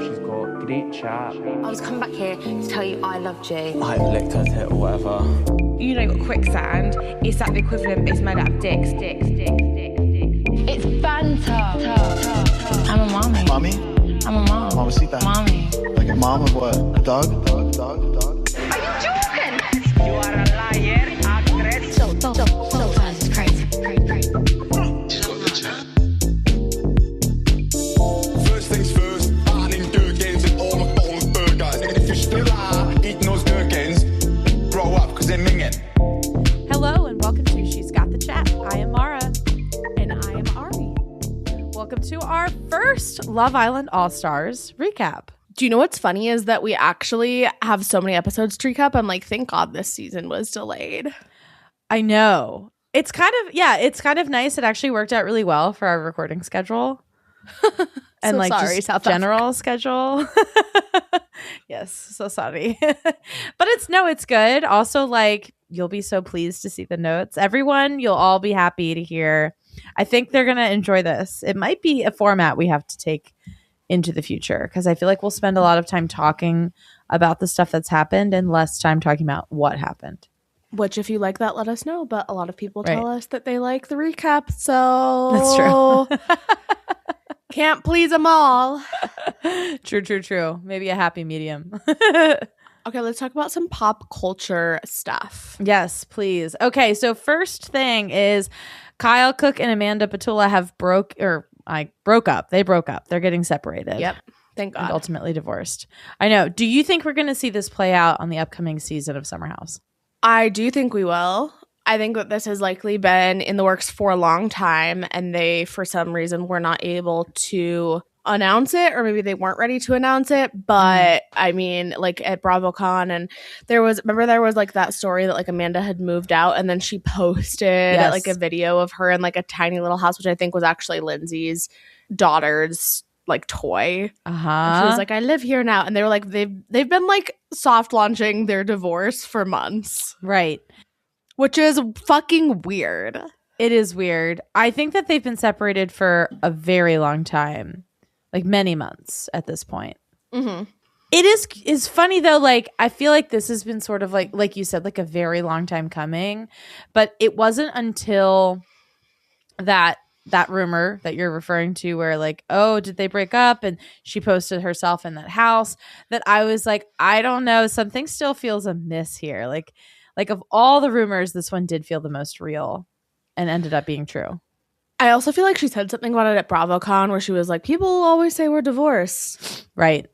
she's got great chat. I was coming back here to tell you I loved you. I licked her tit or whatever. You know, you got quicksand. It's like the equivalent, it's made out of dicks. It's banter. I'm a mommy. Mommy? I'm a mom. Mamacita. Mommy. Like a mom of what? A dog? Are you joking? You are a liar, actress. So it's crazy. First things first, banning gherkins and all McDonald's burgers. And if you still are eating those gherkins, grow up, because they're minging. Hello and welcome to She's Got the Chat. I am Maura. And I am Ari. Welcome to our first Love Island All-Stars recap. Do you know what's funny is that we actually have so many episodes to recap. I'm like, thank God this season was delayed. I know. It's kind of nice. It actually worked out really well for our recording schedule. And South general schedule. Yes, so sorry. But it's good. Also, you'll be so pleased to see the notes. Everyone, you'll all be happy to hear. I think they're going to enjoy this. It might be a format we have to take into the future because I feel like we'll spend a lot of time talking about the stuff that's happened and less time talking about what happened. Which, if you like that, let us know. But a lot of people tell us that they like the recap. So that's true. Can't please them all. True. Maybe a happy medium. Okay, let's talk about some pop culture stuff. Yes, please. Okay, so first thing is Kyle Cook and Amanda Petula broke up. They broke up. They're getting separated. Yep. Thank God. And ultimately divorced. I know. Do you think we're going to see this play out on the upcoming season of Summer House? I do think we will. I think that this has likely been in the works for a long time, and they, for some reason, were not able to announce it, or maybe they weren't ready to announce it. But I mean, at BravoCon, and there was that story that Amanda had moved out, and then she posted a video of her in a tiny little house, which I think was actually Lindsay's daughter's toy. She was like, I live here now, and they were they've been soft launching their divorce for months, right? Which is fucking weird. It is weird. I think that they've been separated for a very long time. Many months at this point. Mm-hmm. It is funny though. I feel like this has been sort of like you said, a very long time coming, but it wasn't until that rumor that you're referring to where oh, did they break up? And she posted herself in that house that I was I don't know. Something still feels amiss here. Of all the rumors, this one did feel the most real and ended up being true. I also feel like she said something about it at BravoCon where she was people always say we're divorced. Right.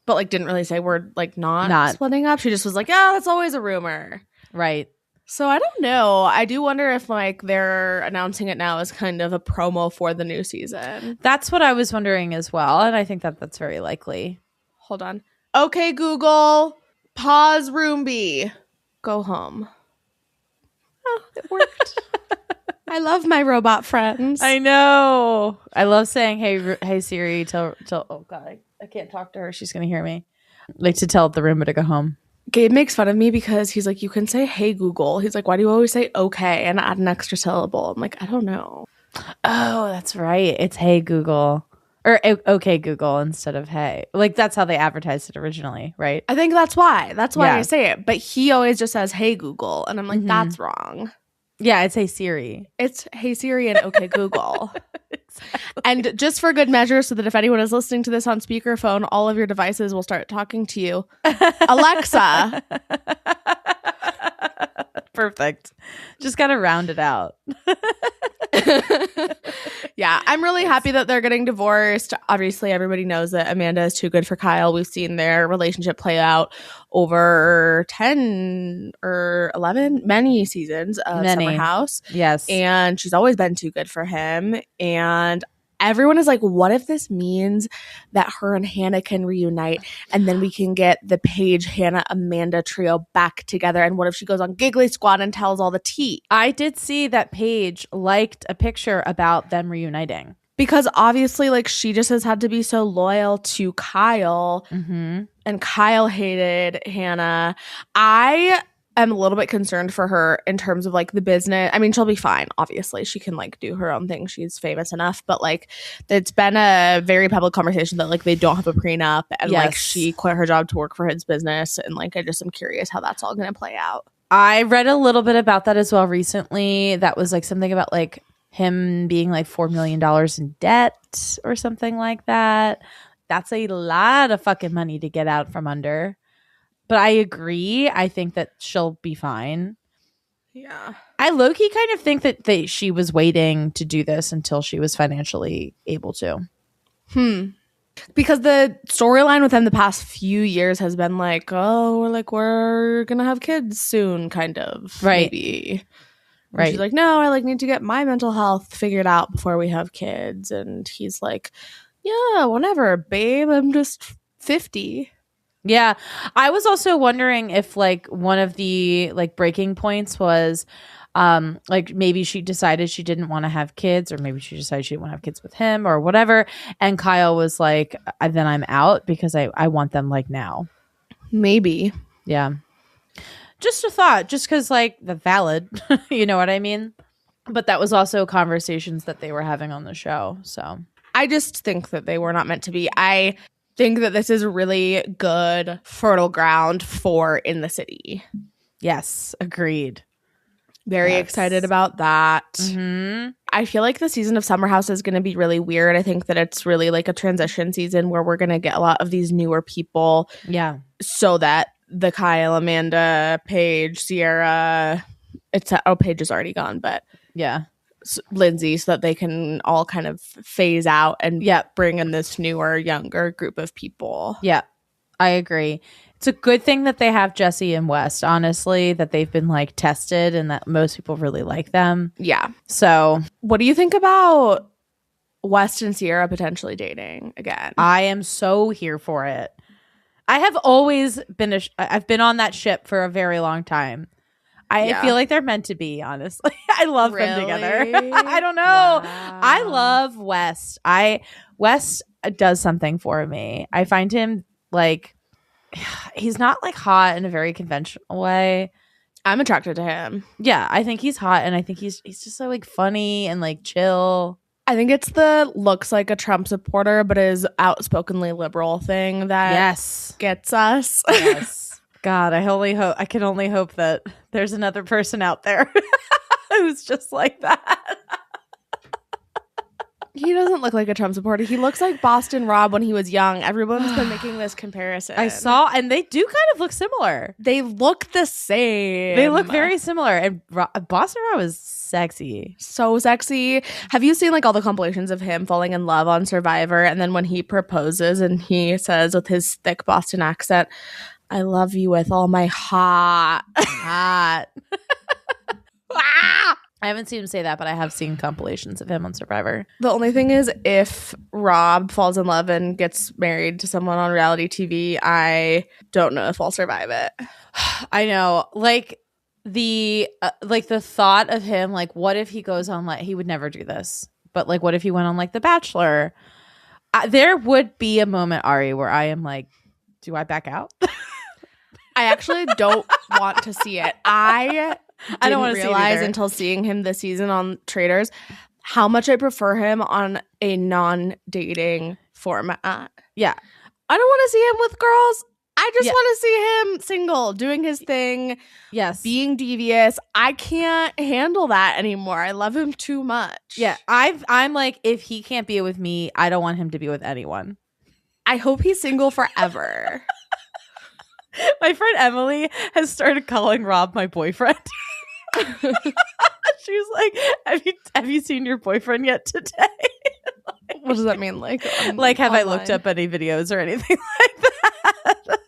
But didn't really say we're not splitting up. She just was yeah, that's always a rumor. Right. So I don't know. I do wonder if they're announcing it now as kind of a promo for the new season. That's what I was wondering as well. And I think that that's very likely. Hold on. Okay, Google, pause Room B. Go home. Oh, it worked. I love my robot friends. I know. I love saying, hey Siri, tell oh God, I can't talk to her. She's going to hear me. To tell the Roomba to go home. Gabe makes fun of me because he's you can say, hey, Google. He's why do you always say okay and add an extra syllable? I'm I don't know. Oh, that's right. It's hey, Google. Or okay, Google instead of hey. That's how they advertised it originally, right? I think that's why. That's why I say it. But he always just says, hey, Google. And I'm that's wrong. Yeah, it's hey, Siri. It's hey, Siri and okay, Google. Exactly. And just for good measure, so that if anyone is listening to this on speakerphone, all of your devices will start talking to you. Alexa. Perfect. Just got to round it out. Yeah, I'm really happy that they're getting divorced. Obviously, everybody knows that Amanda is too good for Kyle. We've seen their relationship play out over 10 or 11, many seasons of Summer House. Yes. And she's always been too good for him. And everyone is what if this means that her and Hannah can reunite and then we can get the Paige, Hannah, Amanda trio back together? And what if she goes on Giggly Squad and tells all the tea? I did see that Paige liked a picture about them reuniting. Because obviously, she just has had to be so loyal to Kyle. Mm-hmm. And Kyle hated Hannah. I am a little bit concerned for her in terms of like the business. I mean, she'll be fine. Obviously, she can like do her own thing. She's famous enough. But like, it's been a very public conversation that like they don't have a prenup, and like she quit her job to work for his business. And like, I just am curious how that's all going to play out. I read a little bit about that as well recently. That was like something about like him being like $4 million in debt or something like that. That's a lot of fucking money to get out from under. But I agree. I think that she'll be fine. Yeah. I low-key kind of think that she was waiting to do this until she was financially able to. Because the storyline with him the past few years has been like, oh, we're going to have kids soon, kind of. Right. Maybe. Right. She's like, no, I like need to get my mental health figured out before we have kids. And he's like, yeah, whatever, babe. I'm just 50. Yeah. I was also wondering if like one of the like breaking points was like maybe she decided she didn't want to have kids, or maybe she decided she didn't want to have kids with him or whatever. And Kyle was like, then I'm out because I want them like now. Maybe. Yeah. Just a thought, just because like the valid, you know what I mean? But that was also conversations that they were having on the show. So I just think that they were not meant to be. I think that this is really good fertile ground for In the City. yes, agreed. Very Yes. excited about that. Mm-hmm. I feel like the season of Summer House is going to be really weird. I think that it's really like a transition season where we're going to get a lot of these newer people Yeah. so that the Kyle, Amanda, Paige, Sierra, Paige is already gone, but Yeah. Lindsay, so that they can all kind of phase out and Yep. bring in this newer, younger group of people. Yeah. I agree. It's a good thing that they have Jesse and West, honestly, that they've been like tested and that most people really like them. Yeah. So What do you think about West and Sierra potentially dating again? I am so here for it. I have always been I've been on that ship for a very long time. I feel like they're meant to be, honestly. I love them together. I don't know. Wow. I love West. West does something for me. I find him like he's not like hot in a very conventional way. I'm attracted to him. Yeah, I think he's hot, and I think he's just so like funny and like chill. I think it's the looks like a Trump supporter but is outspokenly liberal thing that Yes. gets us. Yes. God, I can only hope that there's another person out there who's just like that. He doesn't look like a Trump supporter. He looks like Boston Rob when he was young. Everyone's been making this comparison. I saw, and they do kind of look similar. They look the same. They look very similar. And Boston Rob is sexy. so sexy. Have you seen like all the compilations of him falling in love on Survivor? And then when he proposes and he says with his thick Boston accent, I love you with all my heart. I haven't seen him say that, but I have seen compilations of him on Survivor. The only thing is, if Rob falls in love and gets married to someone on reality TV, I don't know if I'll survive it. I know, like the thought of him, like, what if he goes on, like, he would never do this, but like, what if he went on like The Bachelor? There would be a moment, Ari, where I am like, do I back out? I actually don't want to see it. I don't wanna see it realize either. until seeing him this season on Traders how much I prefer him on a non-dating format. Yeah. I don't want to see him with girls. I just want to see him single, doing his thing, Yes. being devious. I can't handle that anymore. I love him too much. Yeah. I'm like, if he can't be with me, I don't want him to be with anyone. I hope he's single forever. My friend Emily has started calling Rob my boyfriend. She was like, have you seen your boyfriend yet today? What does that mean? Like Have I looked online? up any videos or anything like that?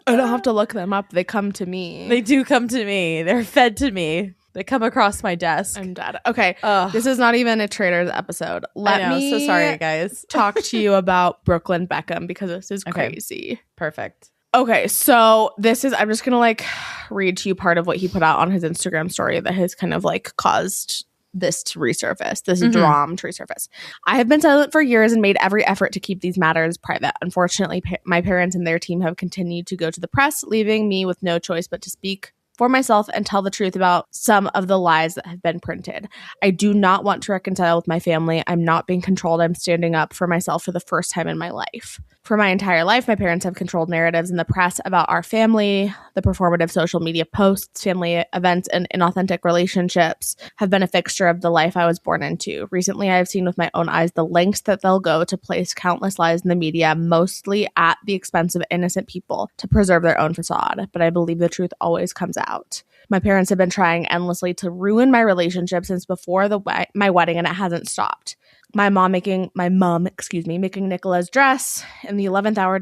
I don't have to look them up. They come to me. They do come to me. They're fed to me. They come across my desk. I'm dead. Okay. Ugh. This is not even a Traders episode. I know, so sorry, guys. talk to you about Brooklyn Beckham because this is Okay. crazy. Perfect. Okay, so I'm just gonna like read to you part of what he put out on his Instagram story that has kind of like caused this to resurface, this drama to resurface. I have been silent for years and made every effort to keep these matters private. Unfortunately, my parents and their team have continued to go to the press, leaving me with no choice but to speak for myself and tell the truth about some of the lies that have been printed. I do not want to reconcile with my family. I'm not being controlled. I'm standing up for myself for the first time in my life. For my entire life, my parents have controlled narratives in the press about our family. The performative social media posts, family events, and inauthentic relationships have been a fixture of the life I was born into. Recently, I have seen with my own eyes the lengths that they'll go to place countless lies in the media, mostly at the expense of innocent people, to preserve their own facade. But I believe the truth always comes out. My parents have been trying endlessly to ruin my relationship since before my wedding, and it hasn't stopped. My mom making Nicola's dress in the 11th hour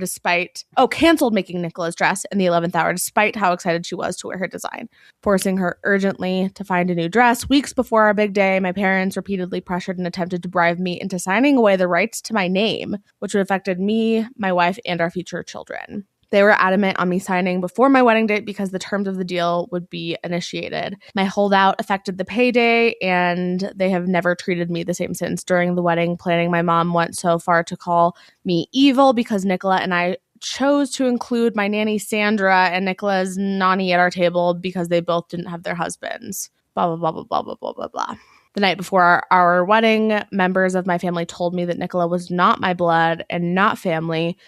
canceled making Nicola's dress in the 11th hour despite how excited she was to wear her design. Forcing her urgently to find a new dress. Weeks before our big day, my parents repeatedly pressured and attempted to bribe me into signing away the rights to my name, which would have affected me, my wife, and our future children. They were adamant on me signing before my wedding date because the terms of the deal would be initiated. My holdout affected the payday, and they have never treated me the same since. During the wedding planning, my mom went so far to call me evil because Nicola and I chose to include my nanny Sandra and Nicola's nanny at our table because they both didn't have their husbands. Blah, blah, blah, blah, blah, blah, blah, blah. The night before our wedding, members of my family told me that Nicola was not my blood and not family.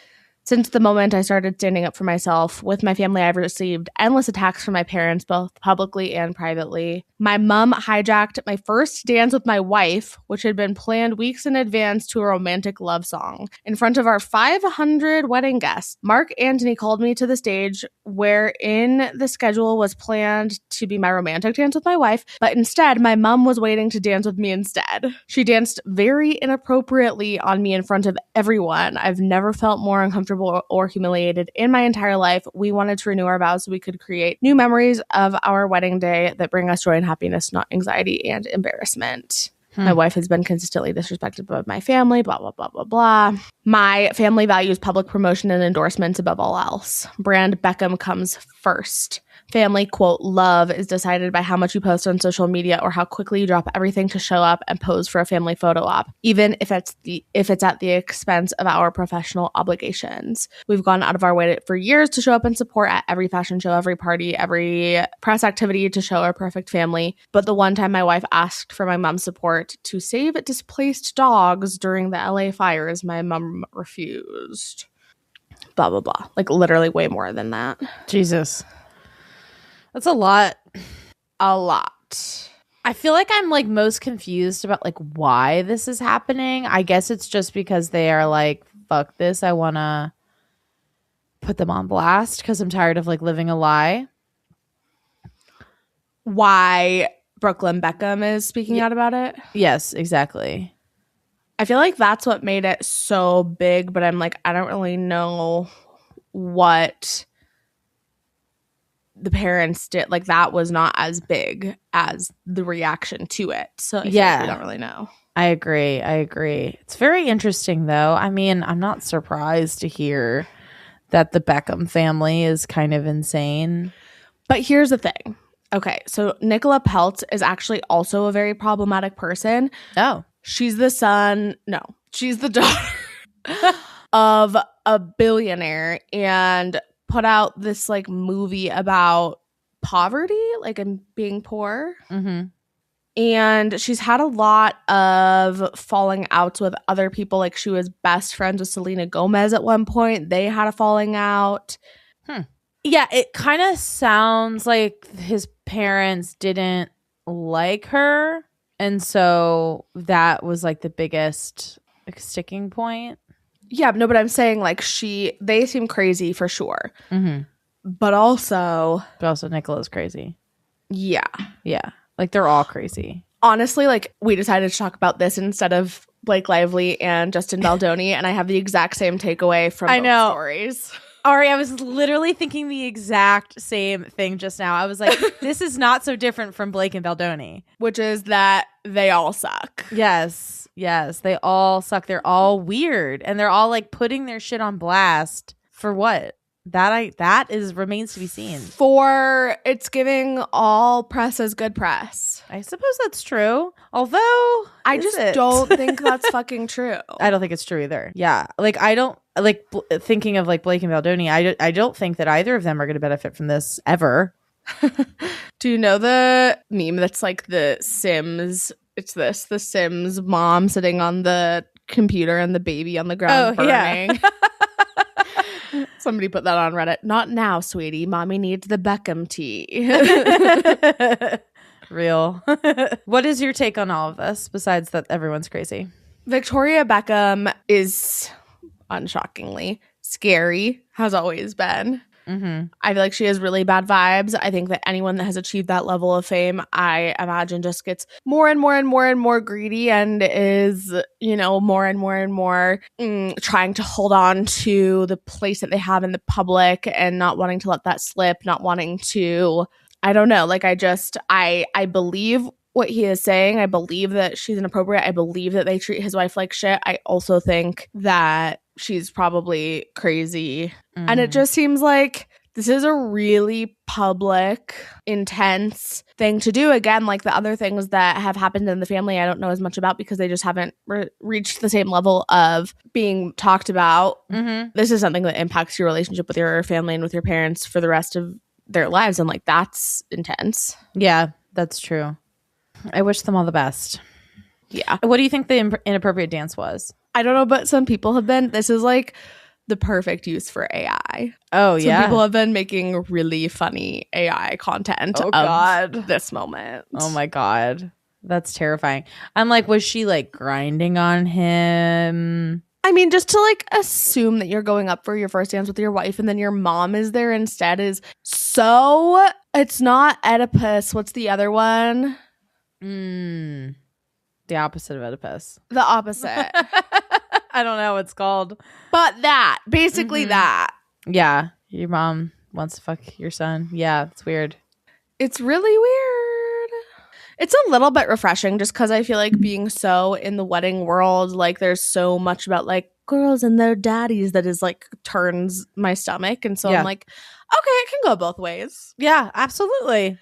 Since the moment I started standing up for myself with my family, I've received endless attacks from my parents, both publicly and privately. My mom hijacked my first dance with my wife, which had been planned weeks in advance, to a romantic love song. In front of our 500 wedding guests, Mark Antony called me to the stage wherein the schedule was planned to be my romantic dance with my wife, but instead my mom was waiting to dance with me instead. She danced very inappropriately on me in front of everyone. I've never felt more uncomfortable or humiliated in my entire life. We wanted to renew our vows so we could create new memories of our wedding day that bring us joy and happiness, not anxiety and embarrassment. My wife has been consistently disrespected by my family, blah, blah, blah, blah, blah. My family values public promotion and endorsements above all else. Brand Beckham comes first. Family, quote, love is decided by how much you post on social media or how quickly you drop everything to show up and pose for a family photo op, even if it's at the expense of our professional obligations. We've gone out of our way for years to show up and support at every fashion show, every party, every press activity to show our perfect family. But the one time my wife asked for my mom's support to save displaced dogs during the LA fires, my mom refused. Blah, blah, blah. Like literally way more than that. Jesus. That's a lot. A lot. I feel like I'm like most confused about like why this is happening. I guess it's just because they are like, fuck this. I want to put them on blast because I'm tired of like living a lie. Why Brooklyn Beckham is speaking out about it? Yes, exactly. I feel like that's what made it so big, but I'm like, I don't really know what the parents did. Like that was not as big as the reaction to it. So I feel like we don't really know. I agree. It's very interesting though. I mean, I'm not surprised to hear that the Beckham family is kind of insane. But here's the thing. Okay, so Nicola Peltz is actually also a very problematic person. Oh. She's the daughter of a billionaire and put out this like movie about poverty, like and being poor. Mm-hmm. And she's had a lot of falling outs with other people. Like she was best friends with Selena Gomez at one point. They had a falling out. Yeah, it kind of sounds like his parents didn't like her. And so that was like the biggest sticking point. Yeah, no, but I'm saying like they seem crazy for sure. Mm-hmm. But also Nicola's crazy. Yeah. Yeah. Like they're all crazy. Honestly, like we decided to talk about this instead of Blake Lively and Justin Baldoni. And I have the exact same takeaway from both stories. Ari, I was literally thinking the exact same thing just now. I was like, this is not so different from Blake and Baldoni. Which is that they all suck. Yes, they all suck. They're all weird. And they're all like putting their shit on blast for what? That remains to be seen. For it's giving all press as good press. I suppose that's true. Although I just don't think that's fucking true. I don't think it's true either. Yeah. Like I don't like thinking of like Blake and Baldoni. I don't think that either of them are going to benefit from this ever. Do you know the meme that's like the Sims? It's the Sims mom sitting on the computer and the baby on the ground burning. Yeah. Somebody put that on Reddit. Not now, sweetie. Mommy needs the Beckham tea. Real. What is your take on all of this besides that everyone's crazy? Victoria Beckham is unshockingly scary, has always been. Mm-hmm. I feel like she has really bad vibes. I think that anyone that has achieved that level of fame, I imagine, just gets more and more and more and more greedy and is, more and more and more trying to hold on to the place that they have in the public and not wanting to let that slip, not wanting to, I don't know. Like, I believe what he is saying. I believe that she's inappropriate. I believe that they treat his wife like shit. I also think that she's probably crazy. Mm. And it just seems like this is a really public, intense thing to do. Again, like the other things that have happened in the family, I don't know as much about because they just haven't reached the same level of being talked about. Mm-hmm. This is something that impacts your relationship with your family and with your parents for the rest of their lives. And like, that's intense. Yeah, that's true. I wish them all the best. Yeah. What do you think the inappropriate dance was? I don't know, but some people have been, this is like the perfect use for AI. Oh, Some yeah. people have been making really funny AI content of this moment. Oh, my God. That's terrifying. I'm like, was she like grinding on him? I mean, just to like assume that you're going up for your first dance with your wife and then your mom is there instead is so, it's not Oedipus. What's the other one? The opposite of Oedipus. The opposite. I don't know what it's called. But that, basically that. Yeah. Your mom wants to fuck your son. Yeah, it's weird. It's really weird. It's a little bit refreshing just because I feel like being so in the wedding world, like there's so much about like girls and their daddies that is like turns my stomach. And so Yeah. I'm like, okay, it can go both ways. Yeah, absolutely.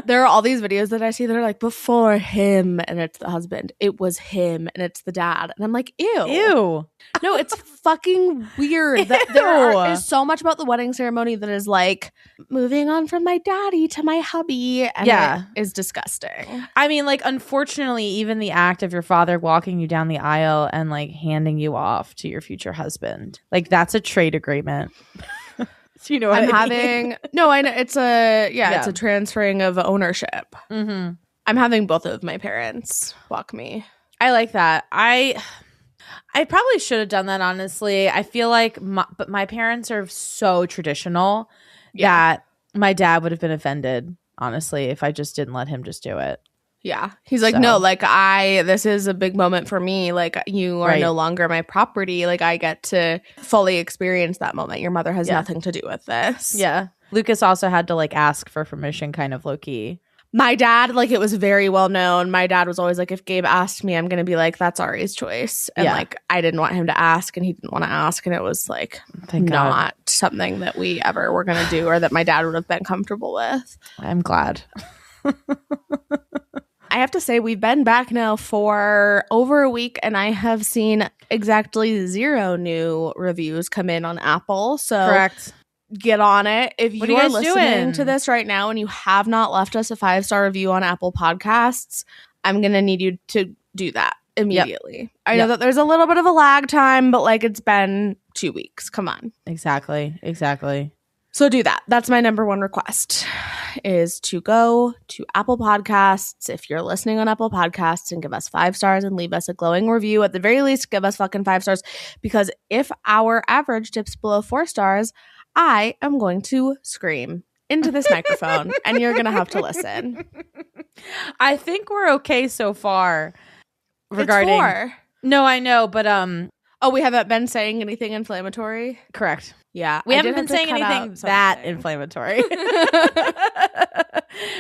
There are all these videos that I see that are like before him and it's the husband. It was him and it's the dad. And I'm like, ew. Ew. No, it's fucking weird. That there is so much about the wedding ceremony that is like moving on from my daddy to my hubby. And Yeah. it is disgusting. I mean, like, unfortunately, even the act of your father walking you down the aisle and like handing you off to your future husband, like that's a trade agreement. You know what I mean? I know it's a transferring of ownership. Mm-hmm. I'm having both of my parents walk me. I like that. I probably should have done that, honestly. I feel like but my parents are so traditional that my dad would have been offended, honestly, if I just didn't let him just do it. Yeah. He's like, So. no, like this is a big moment for me. Like you are no longer my property. Like I get to fully experience that moment. Your mother has nothing to do with this. Yeah. Lucas also had to like ask for permission kind of low key. My dad, like it was very well known. My dad was always like, if Gabe asked me, I'm going to be like, that's Ari's choice. And like, I didn't want him to ask and he didn't want to ask. And it was like not something that we ever were going to do or that my dad would have been comfortable with. I'm glad. I have to say, we've been back now for over a week and I have seen exactly 0 new reviews come in on Apple. So Correct. Get on it. If you are listening doing? to this right now and you have not left us a 5-star review on Apple Podcasts, I'm going to need you to do that immediately. Yep. I know that there's a little bit of a lag time, but like it's been 2 weeks. Come on. Exactly. So do that. That's my number one request is to go to Apple Podcasts. If you're listening on Apple Podcasts and give us 5 stars and leave us a glowing review, at the very least, give us fucking 5 stars. Because if our average dips below 4 stars, I am going to scream into this microphone and you're going to have to listen. I think we're okay so far regarding. It's 4. No, I know, but Oh, we haven't been saying anything inflammatory? correct. Yeah. We haven't been saying anything that inflammatory.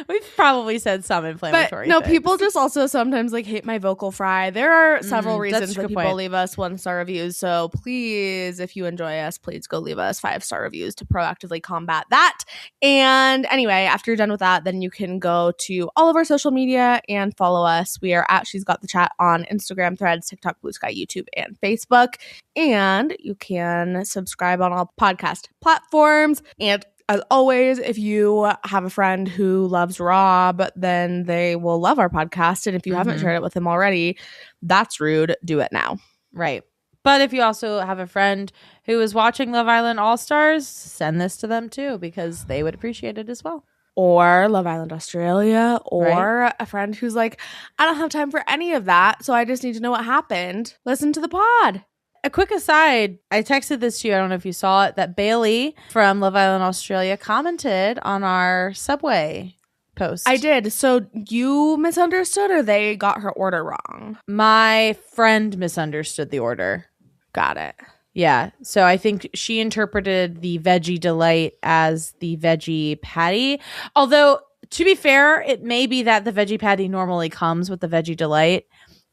We've probably said some inflammatory But no, things. people just also sometimes like hate my vocal fry. There are several reasons a that good people point. leave us 1-star reviews. So please, if you enjoy us, please go leave us 5-star reviews to proactively combat that. And anyway, after you're done with that, then you can go to all of our social media and follow us. We are at She's Got the Chat on Instagram, Threads, TikTok, Blue Sky, YouTube, and Facebook. And you can subscribe on all podcast platforms. And As always, if you have a friend who loves Rob, then they will love our podcast. And if you haven't shared it with them already, that's rude. Do it now. Right. But if you also have a friend who is watching Love Island All-Stars, send this to them too, because they would appreciate it as well. Or Love Island Australia, or Right. a friend who's like, I don't have time for any of that, so I just need to know what happened. Listen to the pod. A quick aside, I texted this to you, I don't know if you saw it, that Bailey from Love Island Australia commented on our Subway post. I did. So you misunderstood, or they got her order wrong? My friend misunderstood the order. Got it. Yeah. So I think she interpreted the veggie delight as the veggie patty. Although, to be fair, it may be that the veggie patty normally comes with the veggie delight.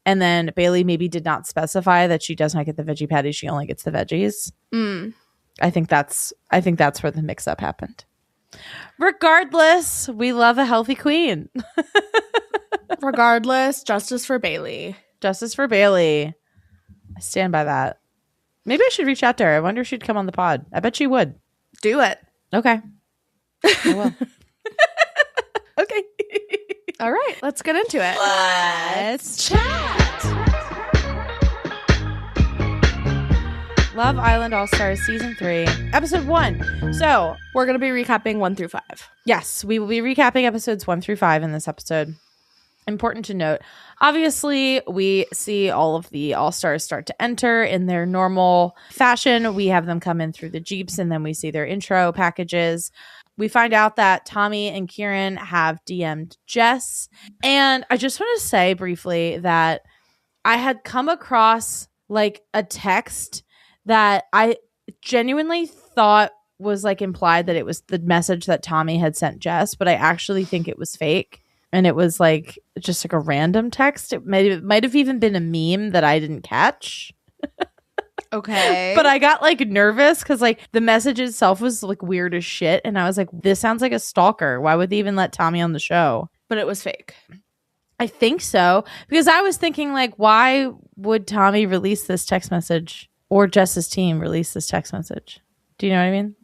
And then Bailey maybe did not specify that she does not get the veggie patty. She only gets the veggies. I think that's where the mix up happened. Regardless, we love a healthy queen. Regardless, justice for Bailey. Justice for Bailey. I stand by that. Maybe I should reach out to her. I wonder if she'd come on the pod. I bet she would. Do it. Okay. I will. Okay. All right. Let's get into it. Let's chat. Love Island All-Stars Season 3, Episode 1. So, We're going to be recapping 1 through 5. yes, we will be recapping episodes 1 through 5 in this episode. Important to note, obviously, we see all of the All-Stars start to enter in their normal fashion. We have them come in through the Jeeps, and then we see their intro packages. We find out that Tommy and Kieran have DM'd Jess. And I just want to say briefly that I had come across like a text that I genuinely thought was like implied that it was the message that Tommy had sent Jess, but I actually think it was fake. And it was like just like a random text. It might have even been a meme that I didn't catch. Okay. But I got like nervous because like the message itself was like weird as shit. And I was like, this sounds like a stalker. Why would they even let Tommy on the show? But it was fake. I think so. Because I was thinking like, why would Tommy release this text message or Jess's team release this text message? Do you know what I mean?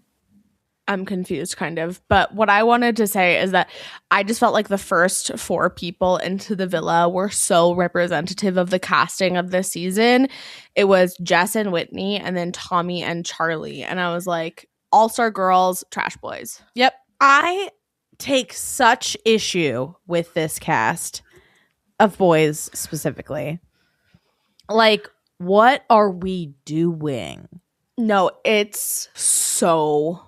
I'm confused kind of. But what I wanted to say is that I just felt like the first 4 people into the villa were so representative of the casting of this season. It was Jess and Whitney and then Tommy and Charlie. And I was like, all-star girls, trash boys. Yep. I take such issue with this cast of boys specifically. Like, what are we doing? No, it's so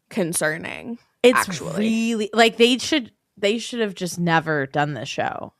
concerning. It's actually really like they should have just never done this show.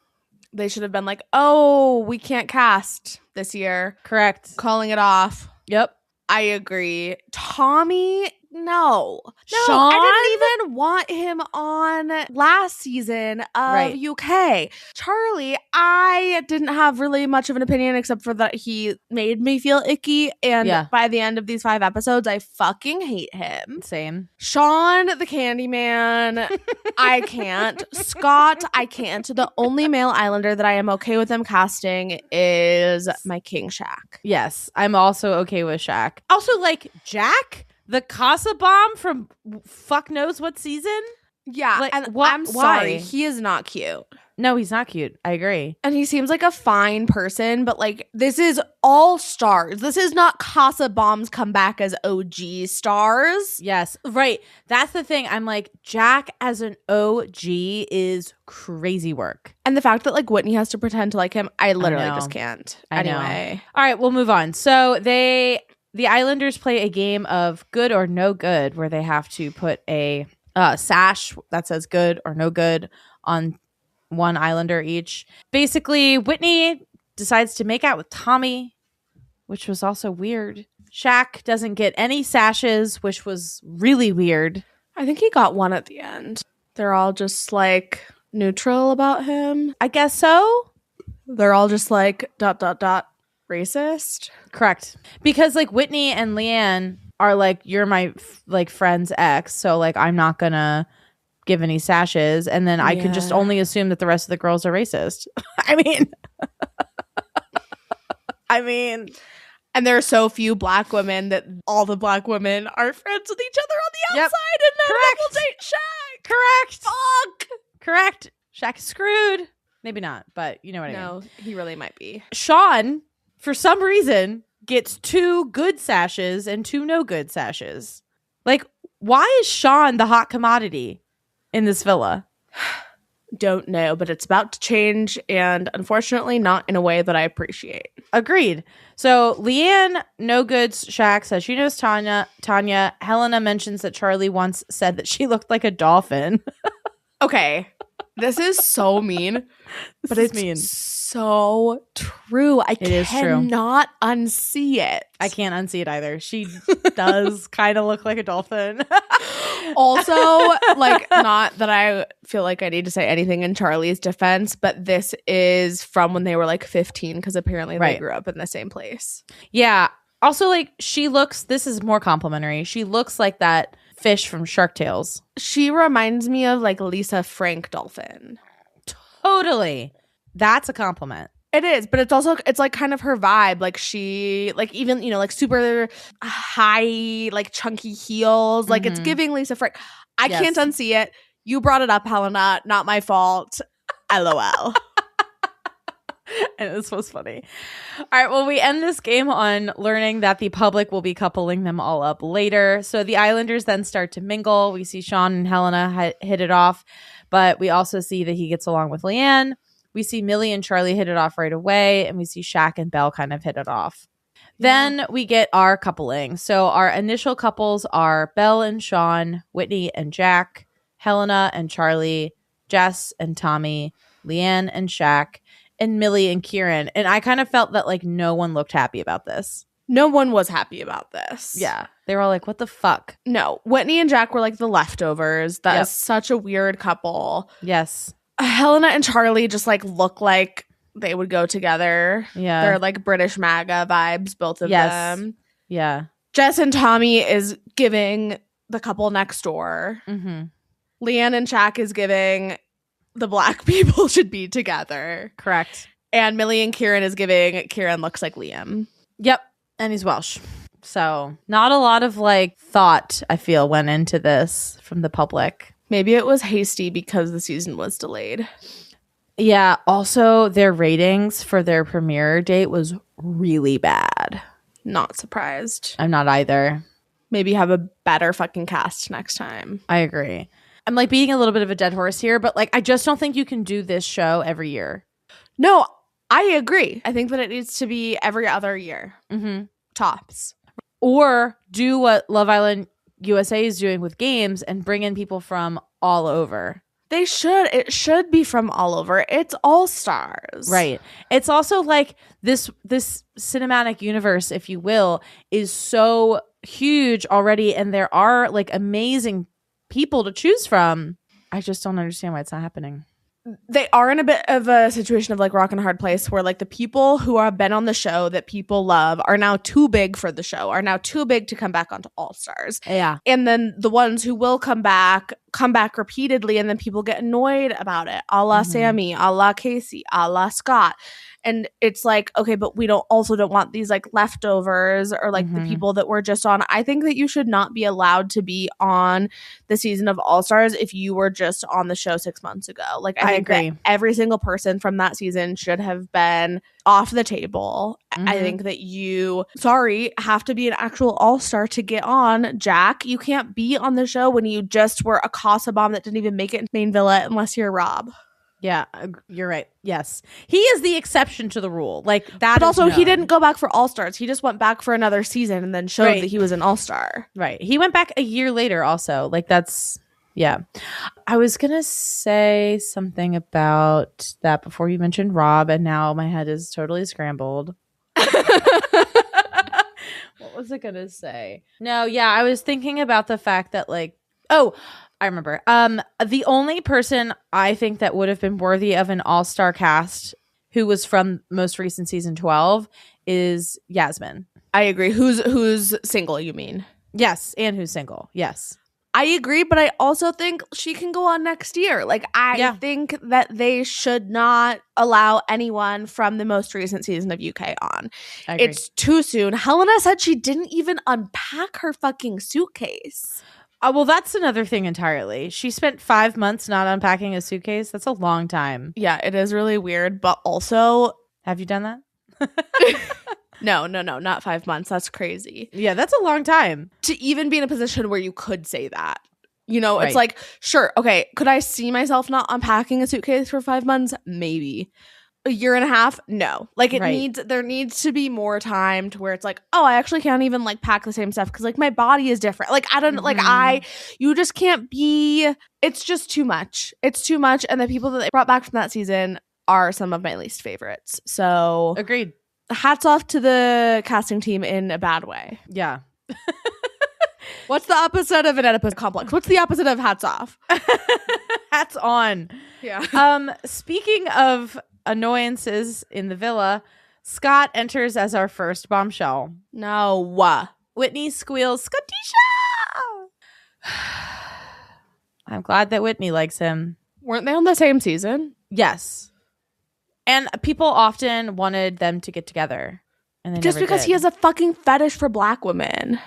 They should have been like, oh, we can't cast this year. Correct. Calling it off. Yep. I agree. Tommy, no. Sean? I didn't even want him on last season of Right. UK. Charlie, I didn't have really much of an opinion except for that he made me feel icky. And Yeah. by the end of these 5 episodes, I fucking hate him. Same. Sean, the Candyman, I can't. Scott, I can't. The only male Islander that I am okay with them casting is my King Shaq. Yes, I'm also okay with Shaq. Also, like Jack, the Casa Bomb from fuck knows what season. Yeah, Like, and what- I'm sorry, why? he is not cute. No, he's not cute. I agree. And he seems like a fine person, but like this is all stars. This is not Casa Bombs come back as OG stars. Yes, right. That's the thing. I'm like, Jack as an OG is crazy work. And the fact that like Whitney has to pretend to like him, I literally know. just can't. I know. Anyway. All right, we'll move on. So the Islanders play a game of good or no good where they have to put a sash that says good or no good on one Islander each. Basically, Whitney decides to make out with Tommy, which was also weird. Shaq doesn't get any sashes, which was really weird. I think he got one at the end. They're all just like neutral about him. I guess so. They're all just like ... racist. Correct. Because like Whitney and Leanne are like, you're my like friend's ex, so like I'm not gonna give any sashes, and then I could just Yeah. only assume that the rest of the girls are racist. I mean And there are so few black women that all the black women are friends with each other on the outside, and none of them will date Shaq. Correct. Fuck. Correct. Shaq is screwed. Maybe not, but you know what I mean. No, he really might be. Sean, for some reason, gets 2 good sashes and 2 no good sashes. Like, why is Sean the hot commodity in this villa? Don't know, but it's about to change, and unfortunately not in a way that I appreciate. Agreed. So Leanne, no goods, Shaq says she knows Tanya. Helena mentions that Charlie once said that she looked like a dolphin. Okay, this is so mean, but is it's mean. so true. I It is true. cannot unsee it. I can't unsee it either. She does kind of look like a dolphin. Also, like, not that I feel like I need to say anything in Charlie's defense, but this is from when they were like 15, because apparently they Right. grew up in the same place. Yeah. Also, like, this is more complimentary. She looks like that fish from Shark Tales. She reminds me of like Lisa Frank Dolphin. Totally. That's a compliment. It is, but it's like kind of her vibe. Like she, like even, you know, like super high, like chunky heels. Like it's giving Lisa Frank. I Yes. can't unsee it. You brought it up, Helena. Not my fault. LOL. And this was funny. All right. Well, we end this game on learning that the public will be coupling them all up later. So the Islanders then start to mingle. We see Sean and Helena hit it off, but we also see that he gets along with Leanne. We see Millie and Charlie hit it off right away, and we see Shaq and Belle kind of hit it off. Then we get our coupling. So our initial couples are Belle and Sean, Whitney and Jack, Helena and Charlie, Jess and Tommy, Leanne and Shaq, and Millie and Kieran. And I kind of felt that like no one looked happy about this. No one was happy about this. Yeah. They were all like, what the fuck? No. Whitney and Jack were like the leftovers. That Yep. is such a weird couple. Yes. Helena and Charlie just like look like they would go together. Yeah. They're like British MAGA vibes, both of Yes. them. Yeah. Jess and Tommy is giving the couple next door. Mm-hmm. Leanne and Shaq is giving the black people should be together. Correct. And Millie and Kieran is giving Kieran looks like Liam. Yep. And he's Welsh. So not a lot of like thought, I feel, went into this from the public. Maybe it was hasty because the season was delayed. Yeah. Also, their ratings for their premiere date was really bad. Not surprised. I'm not either. Maybe have a better fucking cast next time. I agree. I'm like being a little bit of a dead horse here, but like I just don't think you can do this show every year. No, I agree. I think that it needs to be every other year. Mm-hmm. Tops. Or do what Love Island USA is doing with games and bring in people from all over. They should. It should be from all over. It's all stars. Right. It's also like this cinematic universe, if you will, is so huge already, and there are like amazing people to choose from. I just don't understand why it's not happening. They are in a bit of a situation of like rock and a hard place where like the people who have been on the show that people love are now too big for the show, are now too big to come back onto All Stars. Yeah. And then the ones who will come back repeatedly, and then people get annoyed about it, a la Sammy, a la Casey, a la Scott. And it's like, okay, but we don't want these like leftovers or like the people that were just on. I think that you should not be allowed to be on the season of All Stars if you were just on the show 6 months ago. Like I think agree. that every single person from that season should have been off the table. I think that you, have to be an actual all-star to get on. Jack, you can't be on the show when you just were a Casa bomb that didn't even make it in main villa unless you're Rob. Yeah, you're right. Yes. He is the exception to the rule. Like that. But also, he known. didn't go back for All-Stars. He just went back for another season and then showed Right. that he was an All-Star. Right. He went back a year later also. Like that's, yeah. I was going to say something about that before you mentioned Rob, and now my head is totally scrambled. What was I going to say? No, yeah, I was thinking about the fact that like, oh, I remember. The only person I think that would have been worthy of an all-star cast who was from most recent season 12 is Yasmin. I agree. Who's single, you mean? Yes, and who's single. Yes. I agree, but I also think she can go on next year. Like, I think that they should not allow anyone from the most recent season of UK on. It's too soon. Helena said she didn't even unpack her fucking suitcase. Well, that's another thing entirely. She spent 5 months not unpacking a suitcase. That's a long time. Yeah, it is really weird, but also... Have you done that? No, not 5 months. That's crazy. Yeah, that's a long time. To even be in a position where you could say that. You know, it's like, sure, okay, could I see myself not unpacking a suitcase for 5 months? Maybe. A year and a half? No. Like, there needs to be more time to where it's like, oh, I actually can't even, like, pack the same stuff because, like, my body is different. Like, I don't, you just can't be, it's just too much. It's too much. And the people that they brought back from that season are some of my least favorites. So. Agreed. Hats off to the casting team in a bad way. Yeah. What's the opposite of an Oedipus complex? What's the opposite of hats off? Hats on. Yeah. Speaking of annoyances in the villa, Scott enters as our first bombshell. No. Whitney squeals, Scottisha! I'm glad that Whitney likes him. Weren't they on the same season? Yes. And people often wanted them to get together. And they just never because did. he has a fucking fetish for black women.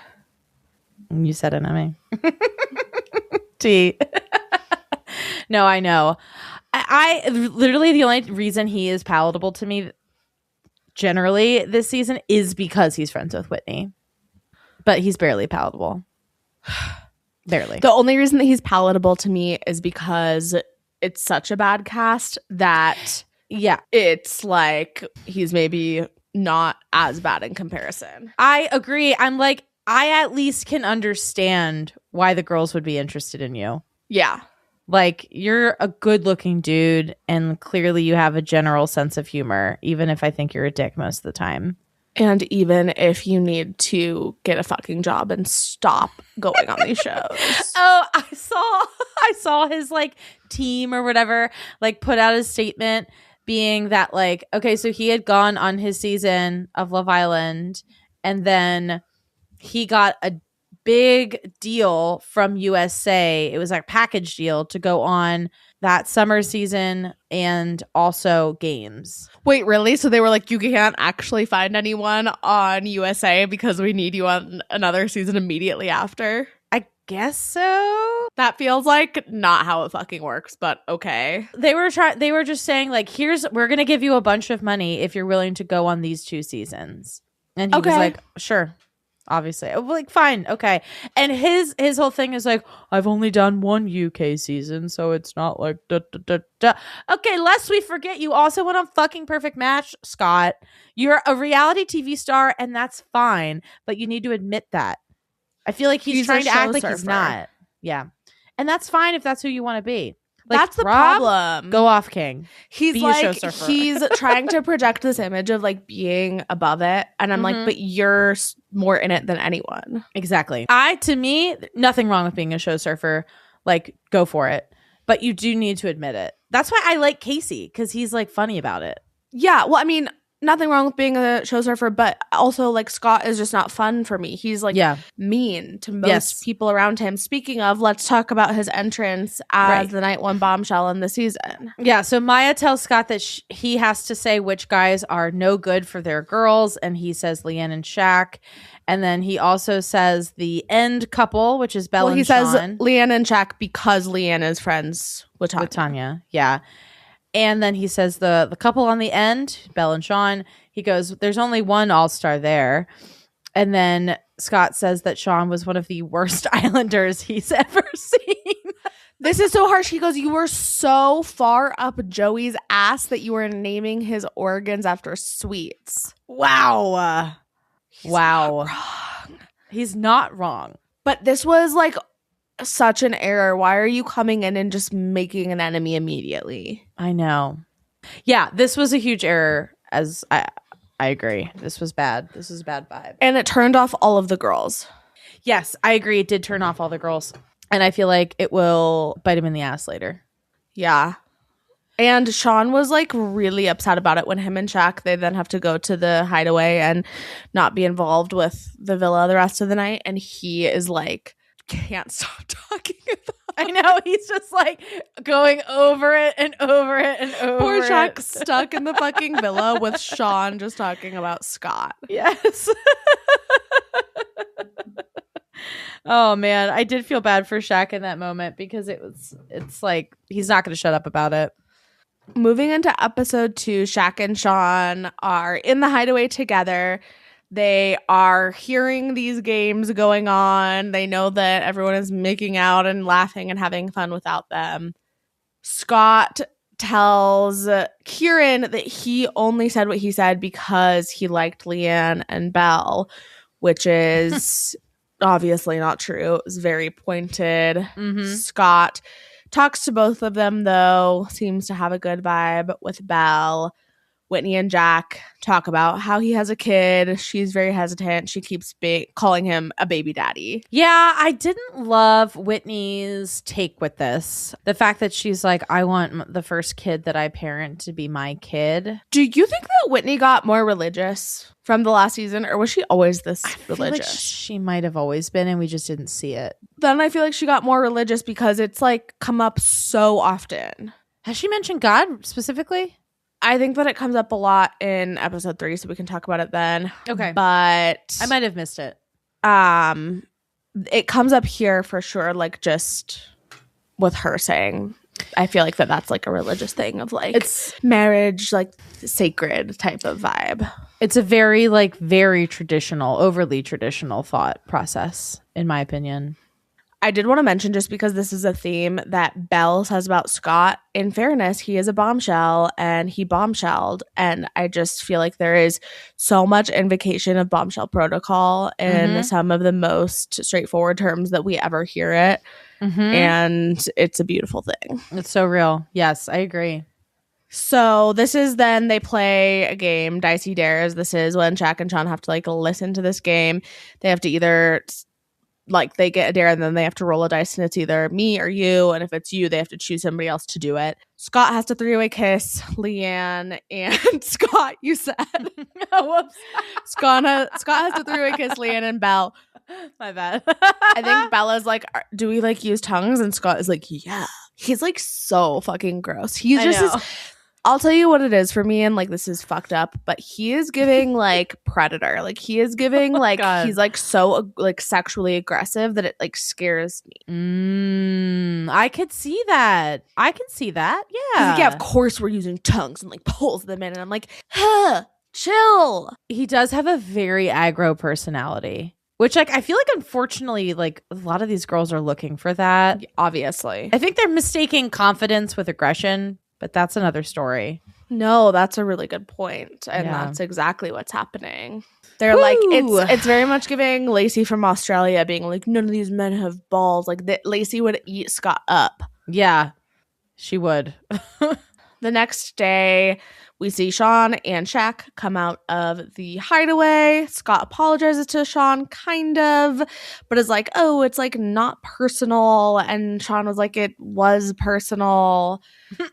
You said it, Emmy. T. No, I know. I literally, the only reason he is palatable to me generally this season is because he's friends with Whitney. But he's barely palatable. Barely. The only reason that he's palatable to me is because it's such a bad cast that... Yeah, it's like he's maybe not as bad in comparison. I agree. I'm like, I at least can understand why the girls would be interested in you. Yeah. Like, you're a good looking dude and clearly you have a general sense of humor, even if I think you're a dick most of the time. And even if you need to get a fucking job and stop going on these shows. Oh, I saw his like team or whatever like put out a statement being that like, okay, so he had gone on his season of Love Island and then he got a big deal from USA. It was like a package deal to go on that summer season and also games. Wait, really? So they were like, you can't actually find anyone on USA because we need you on another season immediately after? I guess so. That feels like not how it fucking works, but okay. They were just saying like, we're going to give you a bunch of money if you're willing to go on these 2 seasons. And he was like, sure. Obviously. Like, fine. Okay. And his whole thing is like, I've only done 1 UK season, so it's not like Okay, lest we forget, you also went on fucking Perfect Match, Scott. You're a reality TV star, and that's fine, but you need to admit that. I feel like he's trying to act like he's not. Yeah. And that's fine if that's who you want to be. Like, that's the Rob, problem. Go off, King. He's like, he's trying to project this image of like being above it. And I'm like, but you're more in it than anyone. Exactly. To me, nothing wrong with being a show surfer. Like, go for it. But you do need to admit it. That's why I like Casey, because he's like funny about it. Yeah. Well, I mean, nothing wrong with being a show surfer, but also like Scott is just not fun for me. He's like mean to most people around him. Speaking of, let's talk about his entrance as the night 1 bombshell in the season. Yeah, so Maya tells Scott that he has to say which guys are no good for their girls, and he says Leanne and Shaq. And then he also says the end couple, which is Belle and Sean. He says Leanne and Shaq because Leanne is friends with Tanya. Yeah. And then he says the couple on the end, Belle and Sean, he goes, there's only one all-star there. And then Scott says that Sean was one of the worst Islanders he's ever seen. This is so harsh. He goes, you were so far up Joey's ass that you were naming his organs after sweets. Wow. He's not wrong. He's not wrong. But this was like such an error. Why are you coming in and just making an enemy immediately? I know. Yeah, this was a huge error. As I agree. This was bad. This was a bad vibe. And it turned off all of the girls. Yes, I agree. It did turn off all the girls. And I feel like it will bite him in the ass later. Yeah. And Sean was like really upset about it when him and Shaq, they then have to go to the hideaway and not be involved with the villa the rest of the night. And he is like can't stop talking about. I know, he's just like going over it and over it and over Poor it. Shaq stuck in the fucking villa with Sean just talking about Scott. Yes. Oh man, I did feel bad for Shaq in that moment because it's like he's not going to shut up about it. Moving into episode 2, Shaq and Sean are in the hideaway together. They are hearing these games going on. They know that everyone is making out and laughing and having fun without them. Scott tells Kieran that he only said what he said because he liked Leanne and Belle, which is obviously not true. It was very pointed. Mm-hmm. Scott talks to both of them, though, seems to have a good vibe with Belle. Whitney and Jack talk about how he has a kid. She's very hesitant. She keeps calling him a baby daddy. Yeah, I didn't love Whitney's take with this. The fact that she's like, I want the first kid that I parent to be my kid. Do you think that Whitney got more religious from the last season, or was she always this I feel like religious? she might have always been, and we just didn't see it. Then I feel like she got more religious because it's like come up so often. Has she mentioned God specifically? I think that it comes up a lot in episode 3, so we can talk about it then. Okay. But I might have missed it. It comes up here for sure, like just with her saying, I feel like that's like a religious thing of like It's marriage, like sacred type of vibe. It's a very like very traditional, overly traditional thought process, in my opinion. I did want to mention, just because this is a theme that Belle says about Scott, in fairness, he is a bombshell and he bombshelled. And I just feel like there is so much invocation of bombshell protocol in some of the most straightforward terms that we ever hear it. Mm-hmm. And it's a beautiful thing. It's so real. Yes, I agree. So this is then they play a game, Dicey Dares. This is when Shaq and Sean have to like listen to this game. They have to either like they get a dare and then they have to roll a dice and it's either me or you. And if it's you, they have to choose somebody else to do it. Scott has to 3-way kiss Leanne and Scott, you said. Whoops. Scott has to 3-way kiss Leanne and Belle. My bad. I think Bella's like, do we like use tongues? And Scott is like, yeah. He's like so fucking gross. He's just I'll tell you what it is for me, and like this is fucked up, but he is giving like predator. Like he is giving like God. he's like so like sexually aggressive that it like scares me. I could see that. I can see that. He's Yeah. like, yeah, of course we're using tongues, and like pulls them in, and I'm like, huh, chill. He does have a very aggro personality, which like I feel like unfortunately like a lot of these girls are looking for that. Obviously. I think they're mistaking confidence with aggression, but that's another story. No, that's a really good point. And Yeah. that's exactly what's happening. They're like, it's very much giving Lacey from Australia being like, none of these men have balls. Like Lacey would eat Scott up. Yeah, she would. The next day, we see Sean and Shaq come out of the hideaway. Scott apologizes to Sean, kind of, but is like, oh, it's like not personal. And Sean was like, it was personal.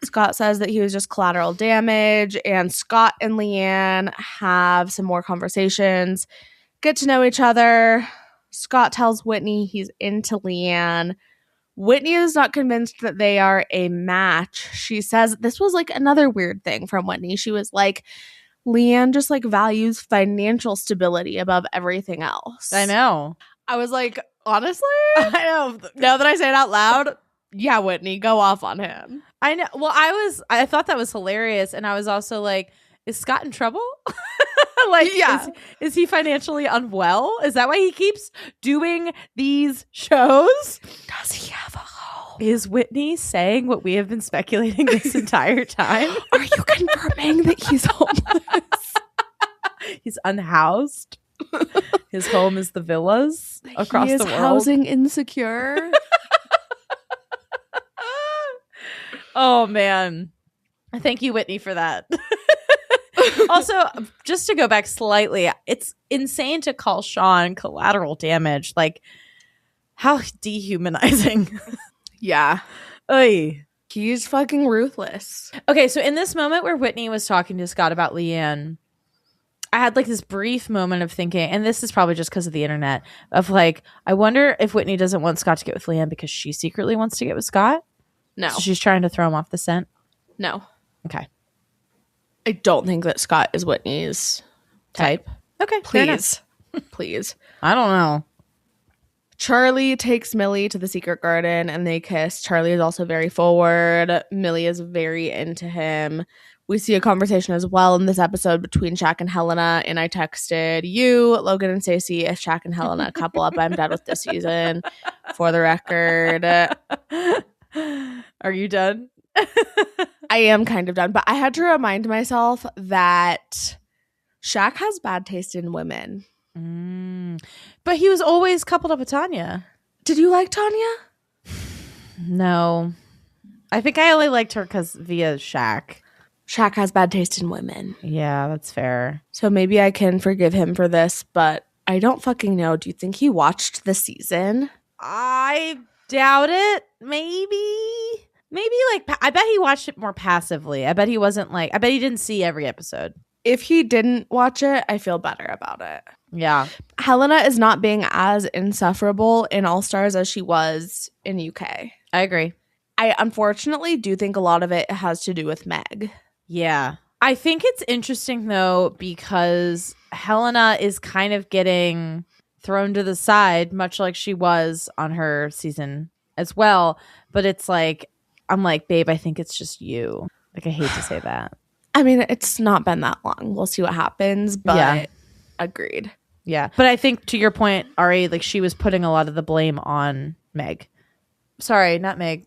Scott says that he was just collateral damage. And Scott and Leanne have some more conversations, get to know each other. Scott tells Whitney he's into Leanne. Whitney is not convinced that they are a match. She says this was like another weird thing from Whitney. She was like, Leanne just like values financial stability above everything else. I know. I was like, honestly? I know. Now that I say it out loud, yeah, Whitney, go off on him. I know. Well, I thought that was hilarious. And I was also like, is Scott in trouble? Like, Yeah. is he financially unwell? Is that why he keeps doing these shows? Does he have a home? Is Whitney saying what we have been speculating this entire time? Are you confirming that he's homeless? He's unhoused. His home is the villas across he is the world. housing insecure. Oh, man. Thank you, Whitney, for that. Also, just to go back slightly, it's insane to call Sean collateral damage. Like, how dehumanizing. Yeah. Oy. He's fucking ruthless. Okay, so in this moment where Whitney was talking to Scott about Leanne, I had like this brief moment of thinking, and this is probably just because of the internet, of like, I wonder if Whitney doesn't want Scott to get with Leanne because she secretly wants to get with Scott. No. So she's trying to throw him off the scent. No. Okay. I don't think that Scott is Whitney's type. Okay. fair enough. Please. Please. I don't know. Charlie takes Millie to the secret garden and they kiss. Charlie is also very forward. Millie is very into him. We see a conversation as well in this episode between Shaq and Helena. And I texted you, Logan and Stacey, if Shaq and Helena couple up, I'm done with this season. For the record. Are you done? I am kind of done. But I had to remind myself that Shaq has bad taste in women. But he was always coupled up with Tanya. Did you like Tanya? No. I think I only liked her because via Shaq. Shaq has bad taste in women. Yeah, that's fair. So maybe I can forgive him for this, but I don't fucking know. Do you think he watched the season? I doubt it. Maybe like, I bet he watched it more passively. I bet he wasn't like, I bet he didn't see every episode. If he didn't watch it, I feel better about it. Yeah. Helena is not being as insufferable in All Stars as she was in UK. I agree. I unfortunately do think a lot of it has to do with Meg. Yeah. I think it's interesting though, because Helena is kind of getting thrown to the side, much like she was on her season as well. But it's like, I'm like, babe, I think it's just you. Like, I hate to say that. I mean, it's not been that long. We'll see what happens, but Yeah. Agreed. Yeah. But I think to your point, Ari, like she was putting a lot of the blame on Meg. Sorry, not Meg.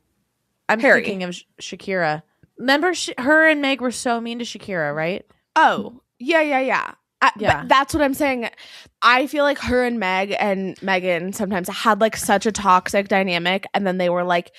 I'm Harry. thinking of Shakira. Remember her and Meg were so mean to Shakira, right? Oh, yeah. Yeah. But that's what I'm saying. I feel like her and Meg and Megan sometimes had like such a toxic dynamic, and then they were like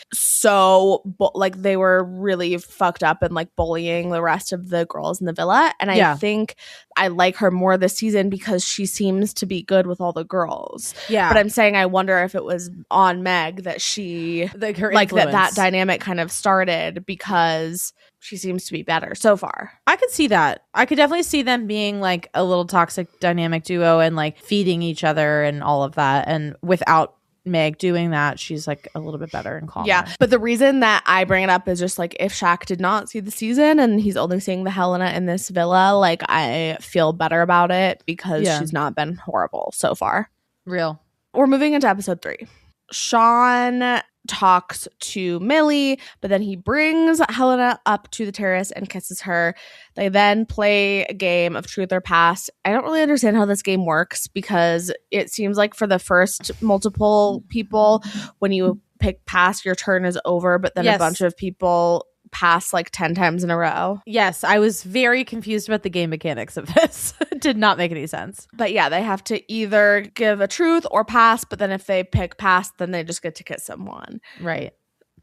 like they were really fucked up and like bullying the rest of the girls in the villa. And I think I like her more this season because she seems to be good with all the girls. Yeah. But I'm saying I wonder if it was on Meg that she Like her like that influence. dynamic kind of started, because she seems to be better so far. I could see that. I could definitely see them being like a little toxic dynamic duo and like feeding each other and all of that. And without Meg doing that, she's like a little bit better and calmer. Yeah. But the reason that I bring it up is just like if Shaq did not see the season and he's only seeing the Helena in this villa, like I feel better about it because she's not been horrible so far. Real. We're moving into episode 3. Sean talks to Millie, but then he brings Helena up to the terrace and kisses her. They then play a game of truth or pass. I don't really understand how this game works, because it seems like for the first multiple people, when you pick pass, your turn is over, but then a bunch of people pass like 10 times in a row. Yes, I was very confused about the game mechanics of this. It did not make any sense. But yeah, they have to either give a truth or pass, but then if they pick pass, then they just get to kiss someone. Right.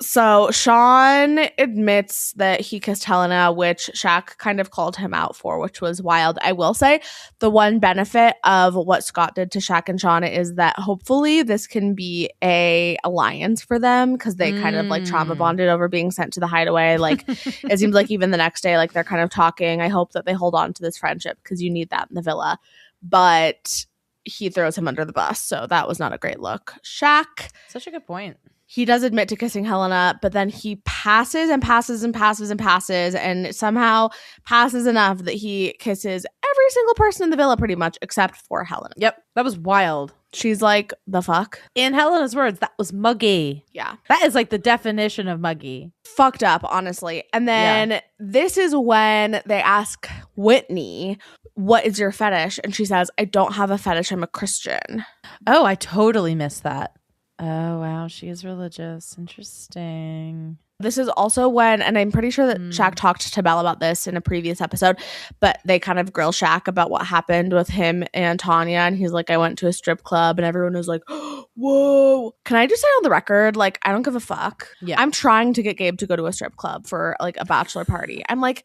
So Sean admits that he kissed Helena, which Shaq kind of called him out for, which was wild. I will say the one benefit of what Scott did to Shaq and Sean is that hopefully this can be a alliance for them, because they kind of like trauma bonded over being sent to the hideaway. Like it seems like even the next day, like they're kind of talking. I hope that they hold on to this friendship, because you need that in the villa. But he throws him under the bus, so that was not a great look. Shaq. Such a good point. He does admit to kissing Helena, but then he passes and passes and passes and passes, and somehow passes enough that he kisses every single person in the villa pretty much, except for Helena. Yep. That was wild. She's like, the fuck? In Helena's words, that was muggy. Yeah. That is like the definition of muggy. Fucked up, honestly. And then this is when they ask Whitney, what is your fetish? And she says, I don't have a fetish. I'm a Christian. Oh, I totally missed that. Oh, wow. She is religious. Interesting. This is also when, and I'm pretty sure that Shaq talked to Belle about this in a previous episode, but they kind of grill Shaq about what happened with him and Tanya. And he's like, I went to a strip club, and everyone was like, whoa. Can I just say on the record, like, I don't give a fuck. Yeah. I'm trying to get Gabe to go to a strip club for like a bachelor party. I'm like,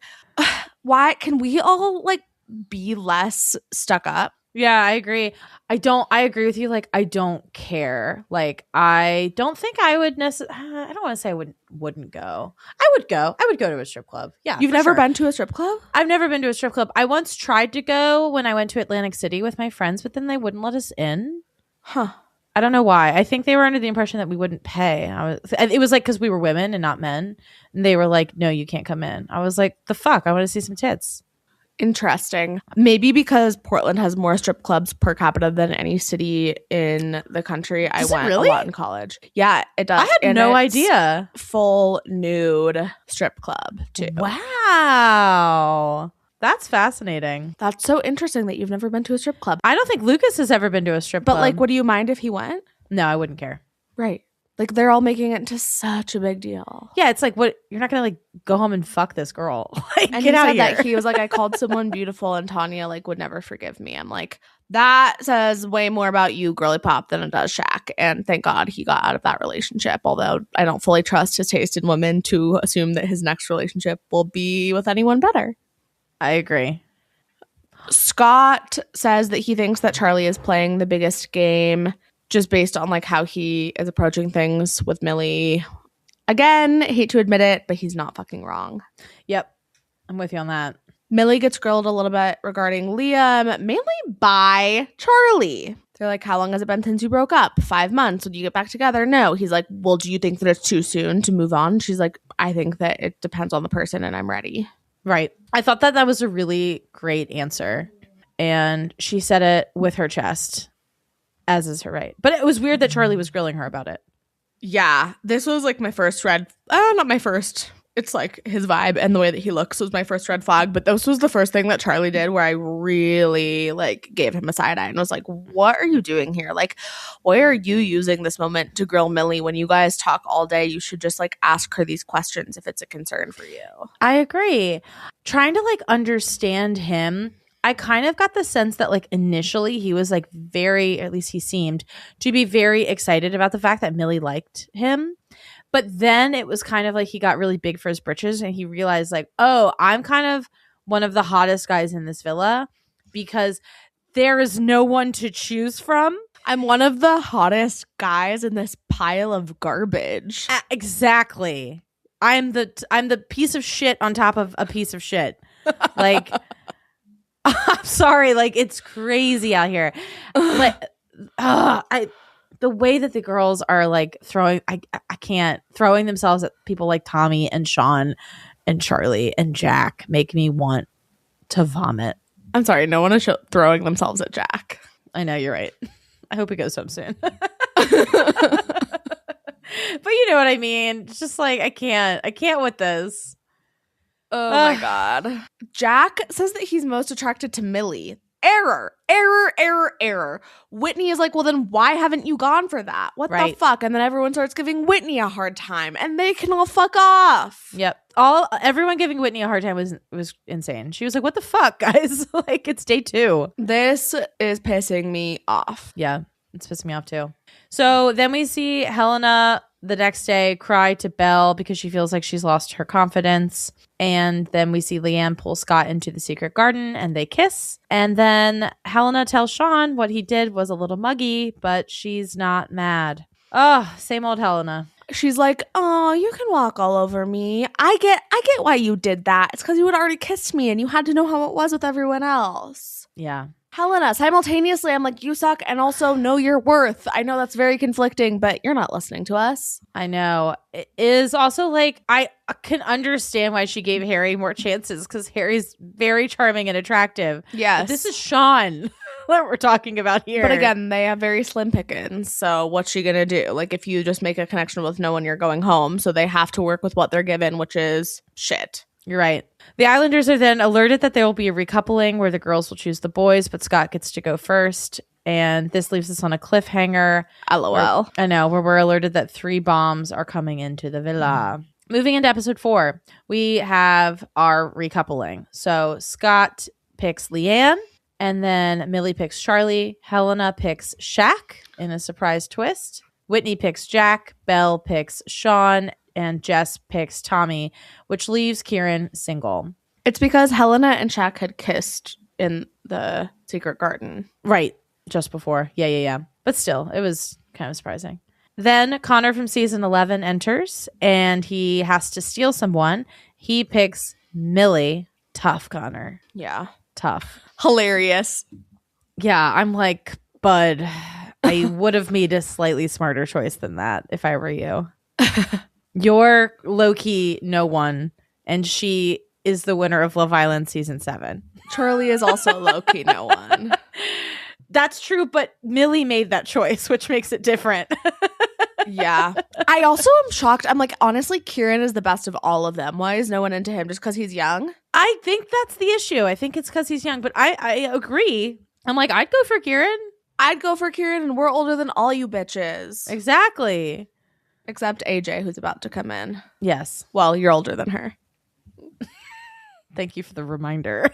why can we all like be less stuck up? Yeah, I agree. I agree with you. Like, I don't care. Like, I don't think I would I don't want to say I wouldn't go. I would go. I would go to a strip club. Yeah. You've for never sure. been to a strip club? I've never been to a strip club. I once tried to go when I went to Atlantic City with my friends, but then they wouldn't let us in. Huh. I don't know why. I think they were under the impression that we wouldn't pay. It was like because we were women and not men. And they were like, no, you can't come in. I was like, the fuck? I want to see some tits. Interesting. Maybe because Portland has more strip clubs per capita than any city in the country. Does I it went really? a lot in college. Yeah, it does. I had And no it's idea. Full nude strip club too. Wow. That's fascinating. That's so interesting that you've never been to a strip club. I don't think Lucas has ever been to a strip But club. like, would you mind if he went? No, I wouldn't care. Right. Like they're all making it into such a big deal. Yeah, it's like, what? You're not gonna like go home and fuck this girl. Like, And get he out said of here. that he was like, I called someone beautiful and Tanya like would never forgive me. I'm like, that says way more about you, girly pop, than it does Shaq. And thank God he got out of that relationship. Although I don't fully trust his taste in women to assume that his next relationship will be with anyone better. I agree. Scott says that he thinks that Charlie is playing the biggest game just based on like how he is approaching things with Millie. Again, hate to admit it, but he's not fucking wrong. Yep, I'm with you on that. Millie gets grilled a little bit regarding Liam, mainly by Charlie. They're like, how long has it been since you broke up? 5 months. Would you get back together? No. He's like, well, do you think that it's too soon to move on? She's like, I think that it depends on the person and I'm ready. Right. I thought that was a really great answer. And she said it with her chest, as is her right. But it was weird that Charlie was grilling her about it. Yeah. This was like my first red. Not my first. It's like his vibe and the way that he looks was my first red flag. But this was the first thing that Charlie did where I really like gave him a side eye and was like, what are you doing here? Like, why are you using this moment to grill Millie when you guys talk all day? You should just like ask her these questions if it's a concern for you. I agree. Trying to like understand him, I kind of got the sense that like initially he was like very, at least he seemed to be very excited about the fact that Millie liked him. But then it was kind of like he got really big for his britches and he realized like, oh, I'm kind of one of the hottest guys in this villa because there is no one to choose from. I'm one of the hottest guys in this pile of garbage. Exactly. I'm the piece of shit on top of a piece of shit. Like, I'm sorry, like it's crazy out here. Like, the way that the girls are like throwing, I can't, throwing themselves at people like Tommy and Sean and Charlie and Jack make me want to vomit. I'm sorry, no one is throwing themselves at Jack. I know, you're right. I hope it goes home soon. But you know what I mean? It's just like, I can't with this. Oh my God. Jack says that he's most attracted to Millie. Error. Whitney is like, well, then why haven't you gone for that? What the fuck? And then everyone starts giving Whitney a hard time and they can all fuck off. Yep. Everyone giving Whitney a hard time was insane. She was like, what the fuck, guys? Like, it's day 2. This is pissing me off. Yeah, it's pissing me off too. So then we see Helena the next day cry to Belle because she feels like she's lost her confidence. And then we see Leanne pull Scott into the secret garden and they kiss. And then Helena tells Sean what he did was a little muggy, but she's not mad. Oh, same old Helena. She's like, oh, you can walk all over me. I get why you did that. It's because you had already kissed me and you had to know how it was with everyone else. Yeah. Helena, simultaneously, I'm like, you suck and also know your worth. I know that's very conflicting, but you're not listening to us. I know. It is also like, I can understand why she gave Harry more chances because Harry's very charming and attractive. Yes. But this is Sean that we're talking about here. But again, they have very slim pickings. So what's she going to do? Like, if you just make a connection with no one, you're going home. So they have to work with what they're given, which is shit. You're right. The Islanders are then alerted that there will be a recoupling where the girls will choose the boys, but Scott gets to go first. And this leaves us on a cliffhanger. LOL. Where we're alerted that 3 bombs are coming into the villa. Moving into episode 4, we have our recoupling. So Scott picks Leanne, and then Millie picks Charlie. Helena picks Shaq in a surprise twist. Whitney picks Jack. Belle picks Sean. And Jess picks Tommy, which leaves Kieran single. It's because Helena and Shaq had kissed in the secret garden. Right. Just before. Yeah. But still, it was kind of surprising. Then Connor from season 11 enters and he has to steal someone. He picks Millie. Tough, Connor. Yeah. Tough. Hilarious. Yeah, I'm like, bud, I would have made a slightly smarter choice than that if I were you. You're low-key no one, and she is the winner of Love Island season 7. Charlie is also low-key no one. That's true, but Millie made that choice, which makes it different. Yeah. I also am shocked. I'm like, honestly, Kieran is the best of all of them. Why is no one into him? Just because he's young? I think that's the issue. I think it's because he's young, but I agree. I'm like, I'd go for Kieran. I'd go for Kieran, and we're older than all you bitches. Exactly. Except AJ, who's about to come in. Yes. Well, you're older than her. Thank you for the reminder.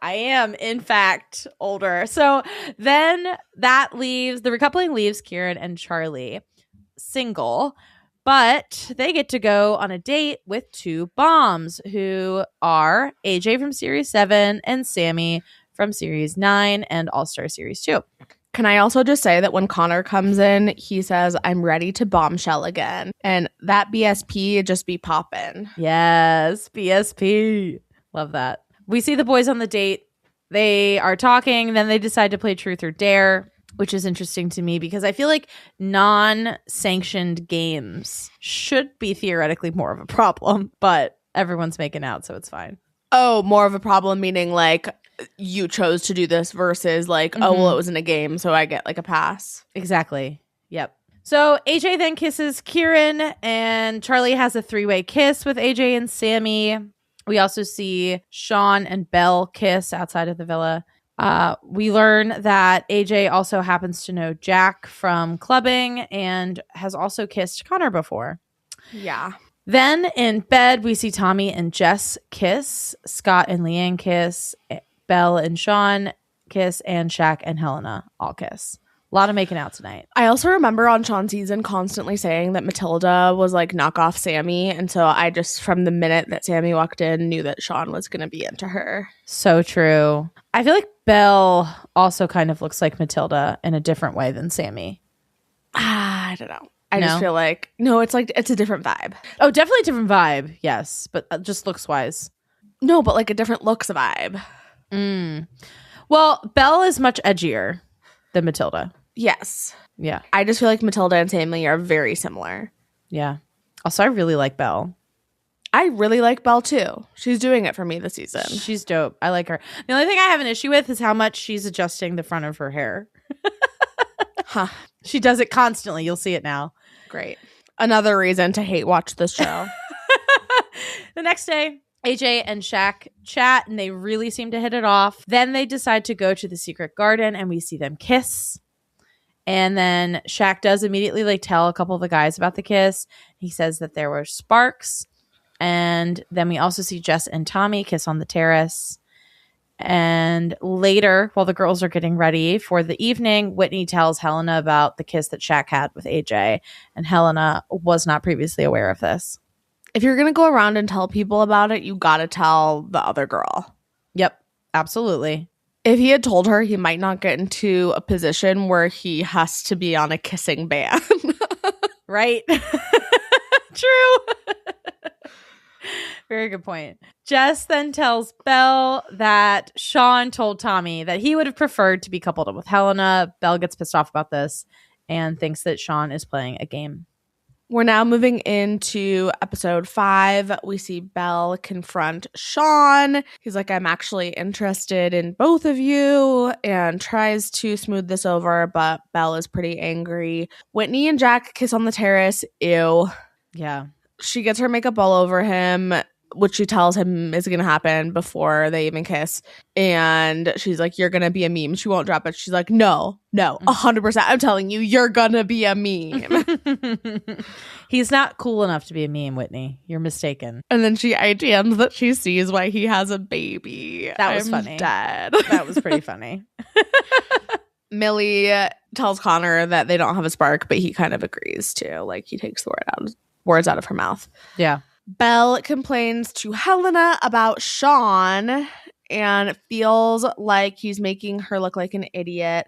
I am, in fact, older. So then that leaves, the recoupling leaves Kieran and Charlie single, but they get to go on a date with two bombs who are AJ from Series 7 and Sammy from Series 9 and All-Star Series 2. Can I also just say that when Connor comes in, he says, I'm ready to bombshell again. And that BSP just be poppin'. Yes, BSP. Love that. We see the boys on the date. They are talking. Then they decide to play Truth or Dare, which is interesting to me because I feel like non-sanctioned games should be theoretically more of a problem, but everyone's making out, so it's fine. Oh, more of a problem, meaning like you chose to do this versus like, oh, well, it was in a game, so I get like a pass. Exactly. Yep. So AJ then kisses Kieran, and Charlie has a 3-way kiss with AJ and Sammy. We also see Sean and Belle kiss outside of the villa. We learn that AJ also happens to know Jack from clubbing and has also kissed Connor before. Yeah. Then in bed, we see Tommy and Jess kiss, Scott and Leanne kiss, Belle and Sean kiss, and Shaq and Helena all kiss. A lot of making out tonight. I also remember on Sean's season constantly saying that Matilda was like knockoff Sammy. And so I just, from the minute that Sammy walked in, knew that Sean was going to be into her. So true. I feel like Belle also kind of looks like Matilda in a different way than Sammy. I don't know. I No? just feel like, no, it's like, it's a different vibe. Oh, definitely a different vibe. Yes. But just looks wise. No, but like a different looks vibe. Well, Belle is much edgier than Matilda. Yes. Yeah. I just feel like Matilda and Sammy are very similar. Yeah. Also, I really like Belle. I really like Belle too. She's doing it for me this season. She's dope. I like her. The only thing I have an issue with is how much she's adjusting the front of her hair. Huh. She does it constantly. You'll see it now. Great. Another reason to hate watch this show. The next day, AJ and Shaq chat and they really seem to hit it off. Then they decide to go to the secret garden and we see them kiss. And then Shaq does immediately like tell a couple of the guys about the kiss. He says that there were sparks. And then we also see Jess and Tommy kiss on the terrace. And later, while the girls are getting ready for the evening, Whitney tells Helena about the kiss that Shaq had with AJ. And Helena was not previously aware of this. If you're going to go around and tell people about it, you got to tell the other girl. Yep, absolutely. If he had told her, he might not get into a position where he has to be on a kissing ban. Right? True. Very good point. Jess then tells Belle that Sean told Tommy that he would have preferred to be coupled up with Helena. Belle gets pissed off about this and thinks that Sean is playing a game. We're now moving into episode 5. We see Belle confront Sean. He's like, I'm actually interested in both of you, and tries to smooth this over, but Belle is pretty angry. Whitney and Jack kiss on the terrace. Ew. Yeah. She gets her makeup all over him, which she tells him is going to happen before they even kiss. And she's like, you're going to be a meme. She won't drop it. She's like, no, 100%. I'm telling you, you're going to be a meme. He's not cool enough to be a meme, Whitney. You're mistaken. And then she IGNs that she sees why he has a baby. That was I'm funny. Dead. That was pretty funny. Millie tells Connor that they don't have a spark, but he kind of agrees to. Like, he takes the words out of her mouth. Yeah. Belle complains to Helena about Sean and feels like he's making her look like an idiot.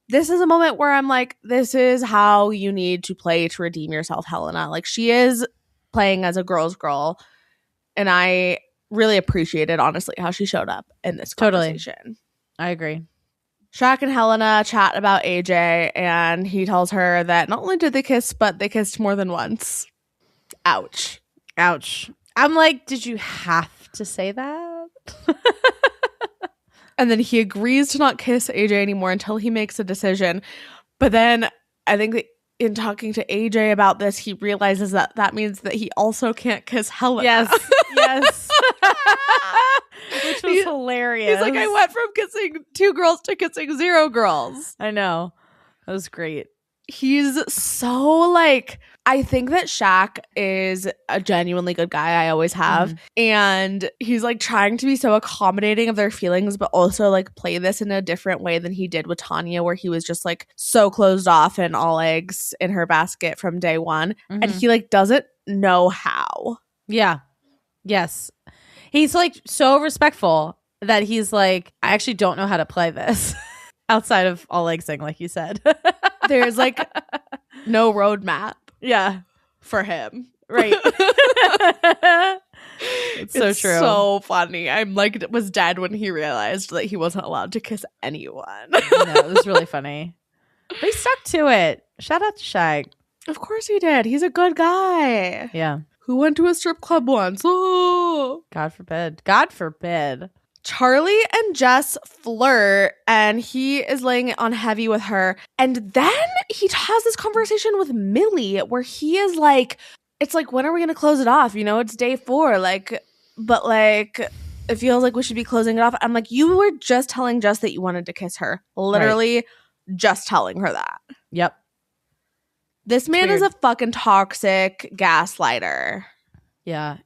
This is a moment where I'm like, this is how you need to play to redeem yourself, Helena. Like, she is playing as a girl's girl, and I really appreciated, honestly, how she showed up in this conversation. I agree. Shaq and Helena chat about AJ, and he tells her that not only did they kiss, but they kissed more than once. Ouch. Ouch. I'm like, did you have to say that? And then he agrees to not kiss AJ anymore until he makes a decision. But then I think that in talking to AJ about this, he realizes that that means that he also can't kiss Helena. Yes. Yes. Which was hilarious. He's like, I went from kissing 2 girls to kissing 0 girls. I know. That was great. He's so like, I think that Shaq is a genuinely good guy. I always have. And he's like trying to be so accommodating of their feelings, but also like play this in a different way than he did with Tanya, where he was just like so closed off and all eggs in her basket from day one. And he like doesn't know how. Yeah. Yes. He's like so respectful that he's like, I actually don't know how to play this outside of all eggsing, like you said. There's like no roadmap. Yeah. For him. Right. It's so true. So funny. I'm like, was dead when he realized that he wasn't allowed to kiss anyone. No, it was really funny. But he stuck to it. Shout out to Shaq. Of course he did. He's a good guy. Yeah. Who went to a strip club once. Oh. God forbid. God forbid. Charlie and Jess flirt, and he is laying it on heavy with her. And then he has this conversation with Millie where he is like, it's like, when are we going to close it off? You know, it's day 4. Like, but like, it feels like we should be closing it off. I'm like, you were just telling Jess that you wanted to kiss her. Literally just telling her that. Yep. This man is a fucking toxic gaslighter. Yeah.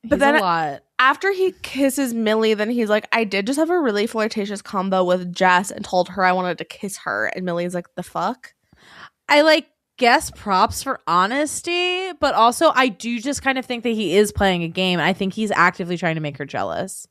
But then a lot. After he kisses Millie, then he's like, I did just have a really flirtatious combo with Jess and told her I wanted to kiss her. And Millie's like, the fuck? I like guess props for honesty, but also I do just kind of think that he is playing a game. I think he's actively trying to make her jealous.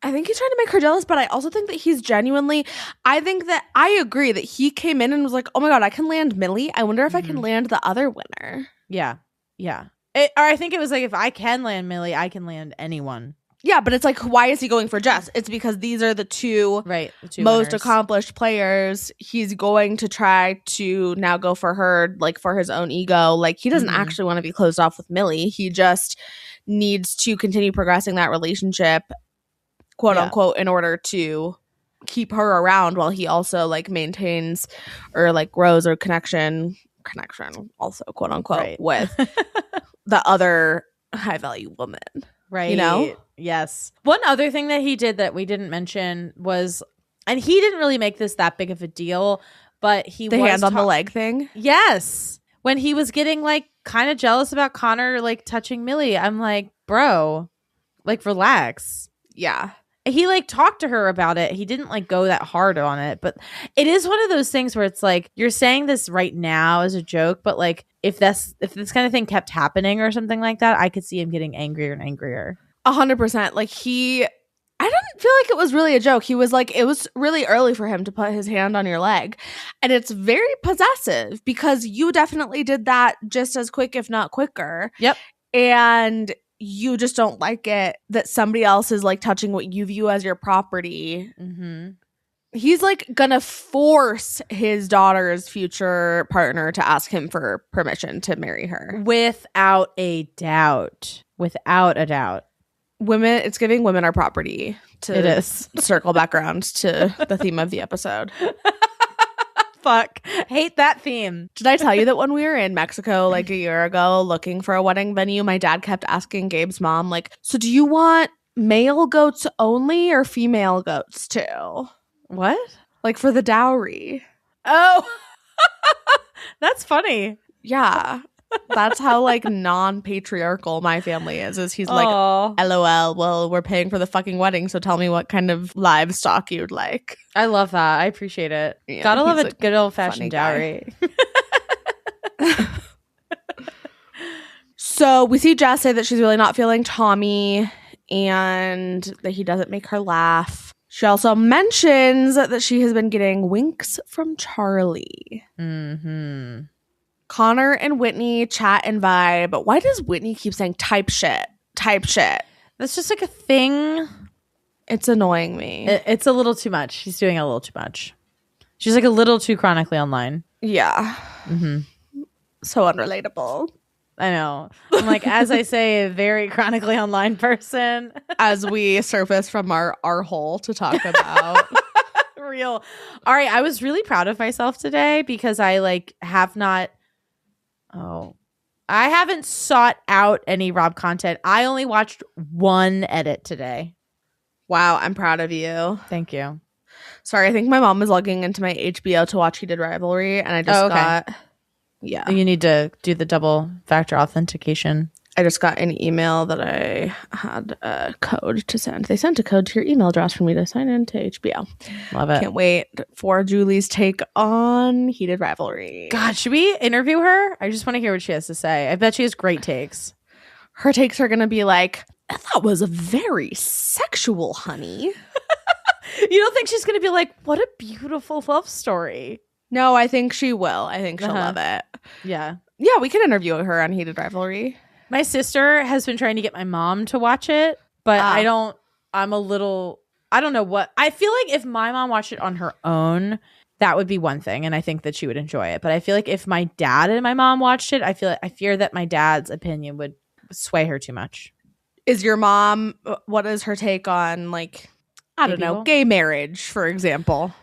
I think he's trying to make her jealous, but I also think that he's genuinely, I think that I agree that he came in and was like, oh my God, I can land Millie. I wonder if I can land the other winner. Yeah. Yeah. Or I think it was like, if I can land Millie, I can land anyone. Yeah, but it's like, why is he going for Jess? It's because these are the two, most winners. accomplished players. He's going to try to now go for her, like for his own ego. Like, he doesn't actually want to be closed off with Millie. He just needs to continue progressing that relationship, quote unquote, in order to keep her around while he also like maintains or like grows a connection also, quote unquote, with the other high value woman. Right. You know? Yes. One other thing that he did that we didn't mention was, and he didn't really make this that big of a deal, but he the was hand on the leg thing. Yes. When he was getting like kind of jealous about Connor like touching Millie, I'm like, bro, like relax. Yeah. He like talked to her about it. He didn't like go that hard on it, but it is one of those things where it's like, you're saying this right now as a joke, but like if this kind of thing kept happening or something like that, I could see him getting angrier and angrier. 100%. Like I didn't feel like it was really a joke. He was like, it was really early for him to put his hand on your leg. And it's very possessive because you definitely did that just as quick, if not quicker. Yep. And you just don't like it that somebody else is like touching what you view as your property. Mm-hmm. He's like gonna force his daughter's future partner to ask him for permission to marry her. Without a doubt. Without a doubt. Women, it's giving women our property. It is. Circle back around to the theme of the episode. Fuck. Hate that theme. Did I tell you that when we were in Mexico like a year ago looking for a wedding venue, my dad kept asking Gabe's mom, like, so do you want male goats only or female goats too? What? Like for the dowry. Oh. That's funny. Yeah. That's how like non-patriarchal my family is he's like, LOL, well, we're paying for the fucking wedding, so tell me what kind of livestock you'd like. I love that. I appreciate it. Yeah, gotta love a good old-fashioned dowry. So we see Jess say that she's really not feeling Tommy and that he doesn't make her laugh. She also mentions that she has been getting winks from Charlie. Mm-hmm. Connor and Whitney chat and vibe. But why does Whitney keep saying type shit? Type shit. That's just like a thing. It's annoying me. It's a little too much. She's doing a little too much. She's like a little too chronically online. Yeah. Mm-hmm. So unrelatable. I know. I'm like, as I say, a very chronically online person. As we surface from our hole to talk about. Real. All right. I was really proud of myself today because I I haven't sought out any Rob content. I only watched one edit today. Wow. I'm proud of you. Thank you. Sorry. I think my mom was logging into my HBO to watch Heated Rivalry and I just got... Yeah. You need to do the double factor authentication. I just got an email that I had a code to send. They sent a code to your email address for me to sign into HBO. Love it. Can't wait for Julie's take on Heated Rivalry. God, should we interview her? I just want to hear what she has to say. I bet she has great takes. Her takes are going to be like, that was very sexual, honey. You don't think she's going to be like, what a beautiful love story? No, I think she will. I think she'll love it. Yeah. Yeah, we can interview her on Heated Rivalry. My sister has been trying to get my mom to watch it, but I don't know what. I feel like if my mom watched it on her own, that would be one thing, and I think that she would enjoy it. But I feel like if my dad and my mom watched it, I fear that my dad's opinion would sway her too much. Is your mom, what is her take on, like, I don't know, gay marriage, for example?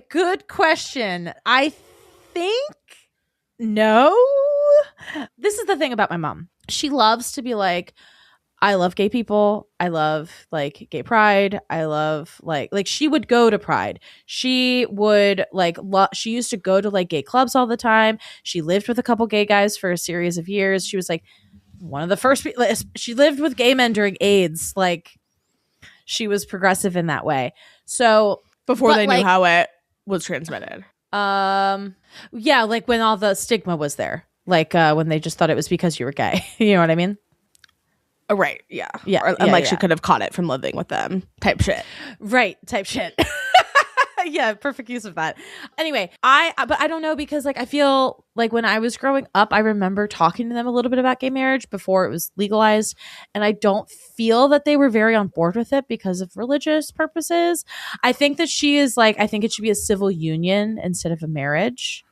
Good question. I think no. This is the thing about my mom. She loves to be like, I love gay people. I love like gay pride. I love like she would go to pride. She would like she used to go to like gay clubs all the time. She lived with a couple gay guys for a series of years. She was like one of the first she lived with gay men during AIDS. Like she was progressive in that way. So before they knew how it was transmitted. Yeah, like when all the stigma was there. Like when they just thought it was because you were gay. You know what I mean? Oh, right. Yeah. Yeah. And like she could have caught it from living with them type shit. Right. Type shit. Yeah. Perfect use of that. Anyway, but I don't know because like I feel like when I was growing up, I remember talking to them a little bit about gay marriage before it was legalized. And I don't feel that they were very on board with it because of religious purposes. I think that she is like, I think it should be a civil union instead of a marriage.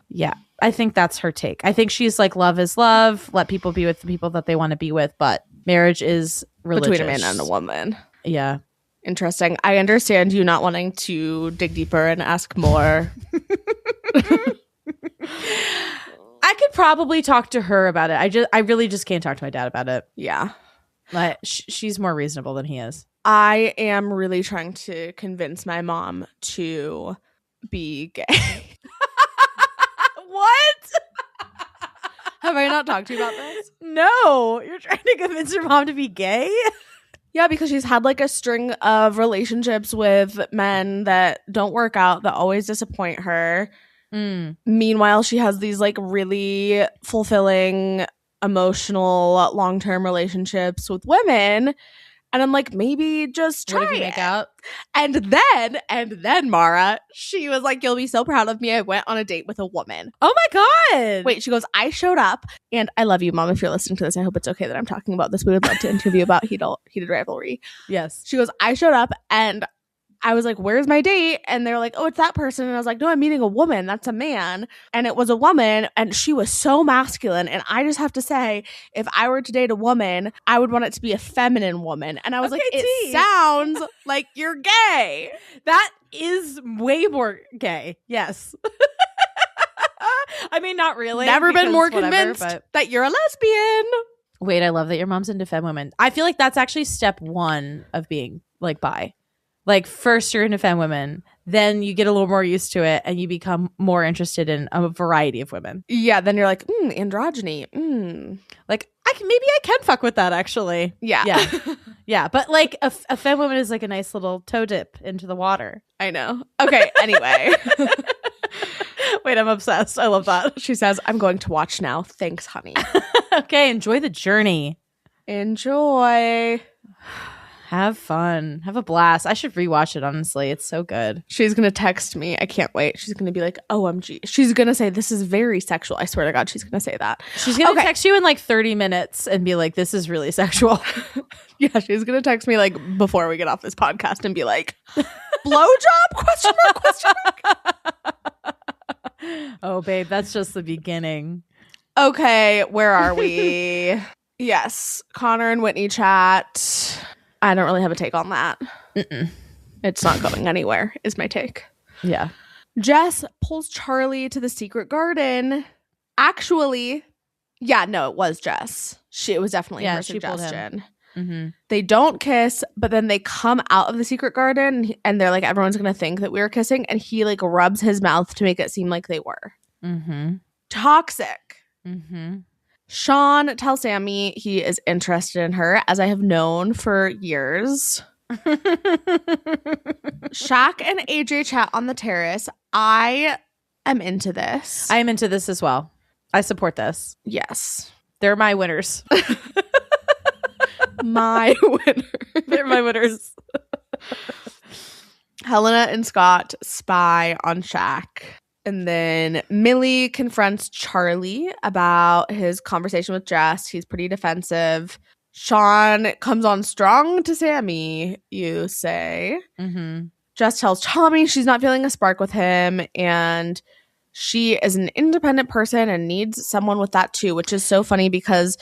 Yeah. I think that's her take. I think she's like, love is love. Let people be with the people that they want to be with. But marriage is religious. Between a man and a woman. Yeah. Interesting. I understand you not wanting to dig deeper and ask more. I could probably talk to her about it. I really just can't talk to my dad about it. Yeah. Like she's more reasonable than he is. I am really trying to convince my mom to be gay. What? Have I not talked to you about this? No. You're trying to convince your mom to be gay? Yeah, because she's had like a string of relationships with men that don't work out, that always disappoint her. Meanwhile, she has these like really fulfilling, emotional, long-term relationships with women. And I'm like, maybe just try what if you make out? And then Maura, she was like, you'll be so proud of me. I went on a date with a woman. Oh my God. Wait, she goes, I showed up and I love you, Mom. If you're listening to this, I hope it's okay that I'm talking about this. We would love to interview about Heated Rivalry. Yes. She goes, I showed up and I was like, where's my date? And they were like, oh, it's that person. And I was like, no, I'm meeting a woman. That's a man. And it was a woman. And she was so masculine. And I just have to say, if I were to date a woman, I would want it to be a feminine woman. And I was like, it sounds like you're gay. That is way more gay. Yes. I mean, not really. Never been more convinced that you're a lesbian. Wait, I love that your mom's into femme women. I feel like that's actually step one of being like bi. Like first you're into femme women, then you get a little more used to it and you become more interested in a variety of women. Yeah, then you're like, androgyny. Like maybe I can fuck with that actually. Yeah. Yeah, but like a femme woman is like a nice little toe dip into the water. I know. Okay, anyway. Wait, I'm obsessed. I love that. She says, I'm going to watch now. Thanks, honey. Okay, enjoy the journey. Enjoy. Have fun. Have a blast. I should rewatch it, honestly. It's so good. She's going to text me. I can't wait. She's going to be like, OMG. She's going to say, this is very sexual. I swear to God, she's going to say that. She's going to text you in like 30 minutes and be like, this is really sexual. Yeah, she's going to text me like before we get off this podcast and be like, blowjob? Question mark? Oh, babe, that's just the beginning. Okay, where are we? Yes, Connor and Whitney chat. I don't really have a take on that. It's not going anywhere, is my take. Yeah. Jess pulls Charlie to the secret garden. Actually, yeah, no, it was Jess. It was definitely her she pulled him. suggestion. Mm-hmm. They don't kiss, but then they come out of the secret garden and they're like, everyone's going to think that we were kissing. And he like rubs his mouth to make it seem like they were. Mm-hmm. Toxic. Mm-hmm. Sean tells Sammy he is interested in her, as I have known for years. Shaq and AJ chat on the terrace. I am into this. I am into this as well. I support this. Yes. They're my winners. My winner. They're my winners. Helena and Scott spy on Shaq. And then Millie confronts Charlie about his conversation with Jess. He's pretty defensive. Sean comes on strong to Sammy, you say. Mm-hmm. Jess tells Tommy she's not feeling a spark with him. And she is an independent person and needs someone with that too, which is so funny because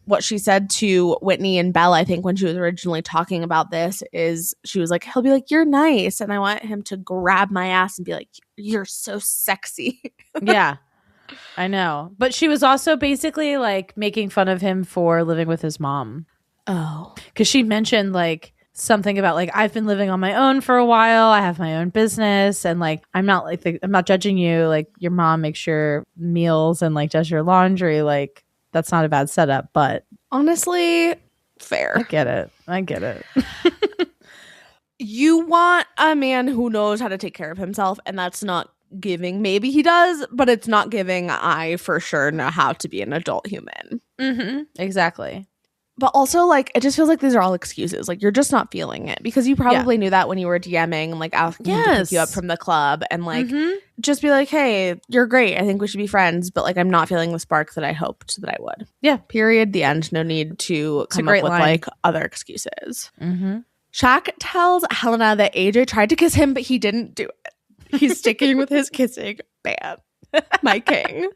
what she said to Whitney and Belle, I think, when she was originally talking about this, is she was like, he'll be like, you're nice. And I want him to grab my ass and be like, you're so sexy. Yeah, I know. But she was also basically like making fun of him for living with his mom. Oh. Because she mentioned like something about like, I've been living on my own for a while. I have my own business. And like, I'm not judging you. Like your mom makes your meals and like does your laundry. Like, that's not a bad setup, but honestly, fair. I get it. You want a man who knows how to take care of himself, and that's not giving. Maybe he does, but it's not giving. I for sure know how to be an adult human. Mm-hmm. Exactly. But also, like, it just feels like these are all excuses. Like, you're just not feeling it because you probably knew that when you were DMing and like asking him to pick you up from the club and like just be like, hey, you're great. I think we should be friends. But like, I'm not feeling the spark that I hoped that I would. Yeah. Period. The end. No need to come up with like other excuses. Mm-hmm. Shaq tells Helena that AJ tried to kiss him, but he didn't do it. He's sticking with his kissing ban. My king.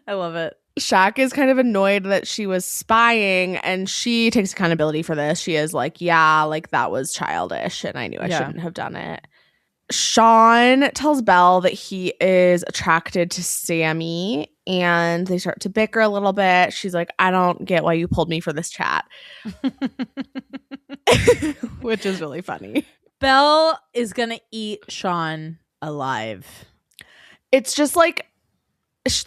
I love it. Shaq is kind of annoyed that she was spying, and she takes accountability for this. She is like, yeah, like that was childish and I knew I shouldn't have done it. Sean tells Belle that he is attracted to Sammy, and they start to bicker a little bit. She's like, I don't get why you pulled me for this chat. Which is really funny. Belle is going to eat Sean alive. It's just like,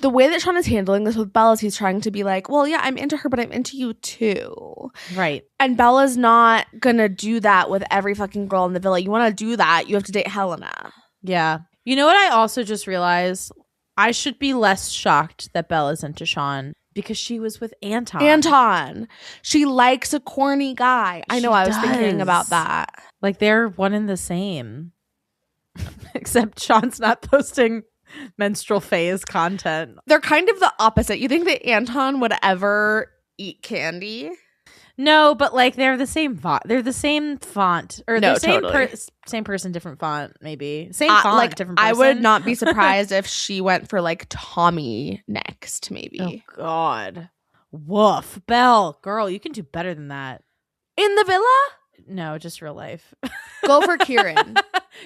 the way that Sean is handling this with Belle is he's trying to be like, well, yeah, I'm into her, but I'm into you too. Right. And Bella's not gonna do that with every fucking girl in the villa. You want to do that, you have to date Helena. Yeah. You know what I also just realized? I should be less shocked that Bella's into Sean because she was with Anton. She likes a corny guy. I know, I was thinking about that. Like they're one and the same. Except Sean's not posting menstrual phase content. They're kind of the opposite. You think that Anton would ever eat candy? No, but like they're the same font. They're the same font, or no, the same totally. Same person, different font. Maybe same font, like, different person. I would not be surprised if she went for like Tommy next. Maybe. Oh God, woof, Belle, girl, you can do better than that. In the villa? No, just real life. Go for Kieran.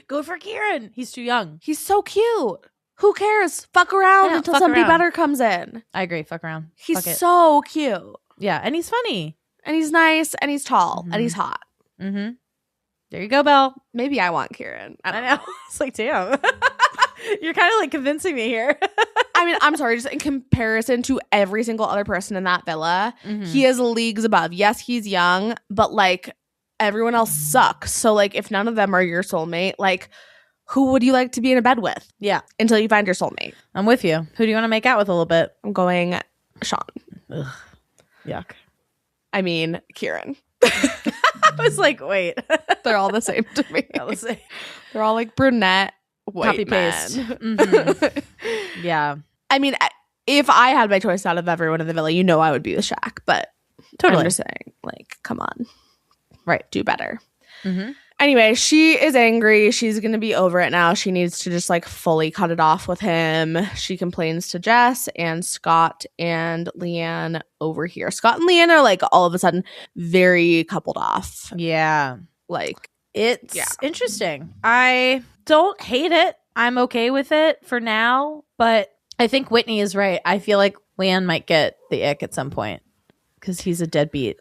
Go for Kieran. He's too young. He's so cute. Who cares? Fuck around until somebody better comes in. I agree. Fuck around. He's so cute. Yeah, and he's funny. And he's nice. And he's tall. And he's hot. Mm-hmm. There you go, Belle. Maybe I want Kieran. I know. It's like, damn. You're kind of like convincing me here. I mean, I'm sorry. Just in comparison to every single other person in that villa, he is leagues above. Yes, he's young, but like everyone else sucks. So like if none of them are your soulmate, like who would you like to be in a bed with Yeah. until you find your soulmate? I'm with you. Who do you want to make out with a little bit? I'm going Sean. Yuck. I mean, Kieran. I was like, wait. They're all the same to me. They're all like brunette, white Copy men. paste. Mhm. Yeah. I mean, if I had my choice out of everyone in the villa, you know I would be with Shaq. But Totally. I'm just saying, like, come on. Right. Do better. Mhm. Anyway, she is angry. She's going to be over it now. She needs to just like fully cut it off with him. She complains to Jess, and Scott and Leanne over here. Scott and Leanne are like all of a sudden very coupled off. Yeah. Like, It's interesting. I don't hate it. I'm okay with it for now. But I think Whitney is right. I feel like Leanne might get the ick at some point because he's a deadbeat.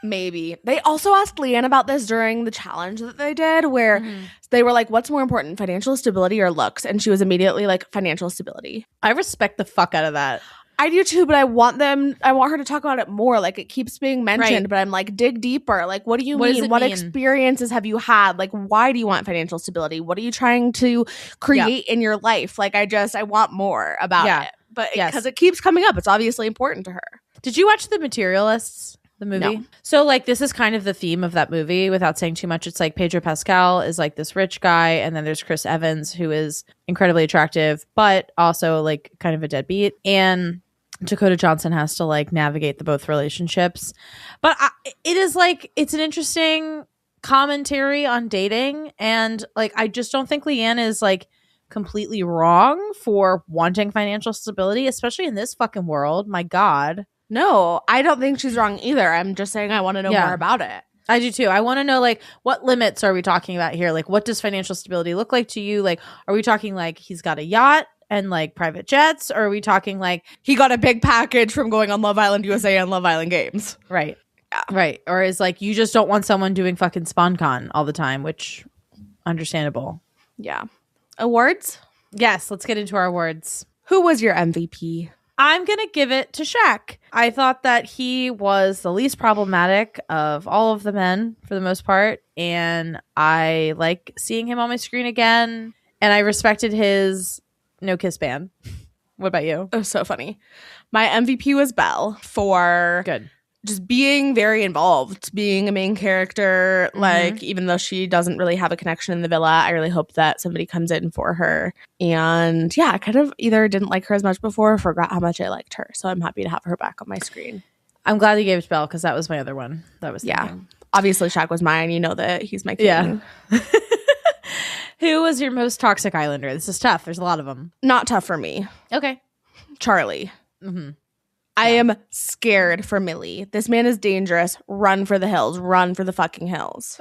maybe. They also asked Leanne about this during the challenge that they did where they were like, what's more important, financial stability or looks? And she was immediately like, financial stability. I respect the fuck out of that. I do too, but I want her to talk about it more. Like, it keeps being mentioned, Right. but I'm like, dig deeper. Like, what do you What does mean? it What mean? experiences have you had? Like, why do you want financial stability? What are you trying to create in your life? Like, I want more about it. But because it keeps coming up, it's obviously important to her. Did you watch The Materialists? The movie? No. So like this is kind of the theme of that movie without saying too much. It's like Pedro Pascal is like this rich guy, and then there's Chris Evans, who is incredibly attractive but also like kind of a deadbeat, and Dakota Johnson has to like navigate the both relationships. But it is like, it's an interesting commentary on dating, and like I just don't think Leanne is like completely wrong for wanting financial stability, especially in this fucking world. My God. No, I don't think she's wrong either. I'm just saying I want to know more about it. I do too. I want to know, like, what limits are we talking about here? Like, what does financial stability look like to you? Like, are we talking like he's got a yacht and like private jets? Or are we talking like He got a big package from going on Love Island USA and Love Island Games. right, right? Or is like you just don't want someone doing fucking SpawnCon all the time, which understandable. Yeah. Awards? Yes, let's get into our awards. Who was your MVP? I'm going to give it to Shaq. I thought that he was the least problematic of all of the men for the most part. And I like seeing him on my screen again. And I respected his no kiss ban. What about you? It was so funny. My MVP was Belle for Good. just being very involved, being a main character. Like, even though she doesn't really have a connection in the villa, I really hope that somebody comes in for her. And yeah, I kind of either didn't like her as much before or forgot how much I liked her. So I'm happy to have her back on my screen. I'm glad you gave it to Belle because that was my other one. That was thinking. Obviously, Shaq was mine. You know that he's my king. Yeah. Who was your most toxic Islander? This is tough. There's a lot of them. Not tough for me. Okay. Charlie. Mm-hmm. I am scared for Millie. This man is dangerous. Run for the hills. Run for the fucking hills.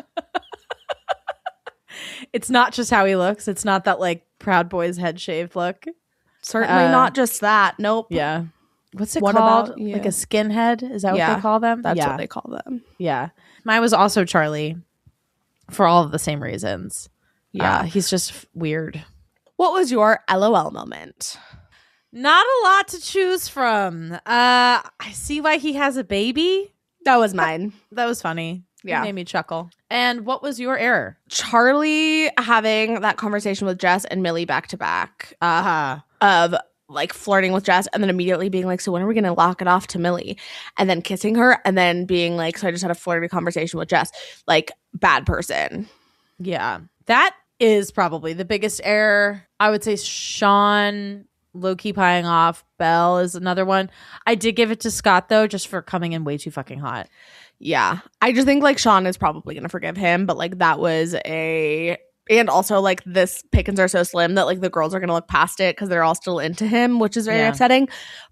It's not just how he looks. It's not that like Proud Boys head shaved look. Certainly not just that. Nope. Yeah. What's it What called? about- yeah. Like a skinhead? Is that what Yeah, they call them? That's yeah. what they call them. Yeah. Mine was also Charlie for all of the same reasons. Yeah. He's just weird. What was your LOL moment? Not a lot to choose from. I see why he has a baby. That was mine. That was funny. Yeah. It made me chuckle. And what was your error? Charlie having that conversation with Jess and Millie back to back of like flirting with Jess and then immediately being like, so when are we going to lock it off to Millie? And then kissing her and then being like, so I just had a flirty conversation with Jess. Like, bad person. Yeah. That is probably the biggest error. I would say Sean low-key pieing off. Belle is another one. I did give it to Scott, though, just for coming in way too fucking hot. Yeah. I just think like Sean is probably going to forgive him, but like that was and also like this pickings are so slim that like the girls are going to look past it because they're all still into him, which is very upsetting.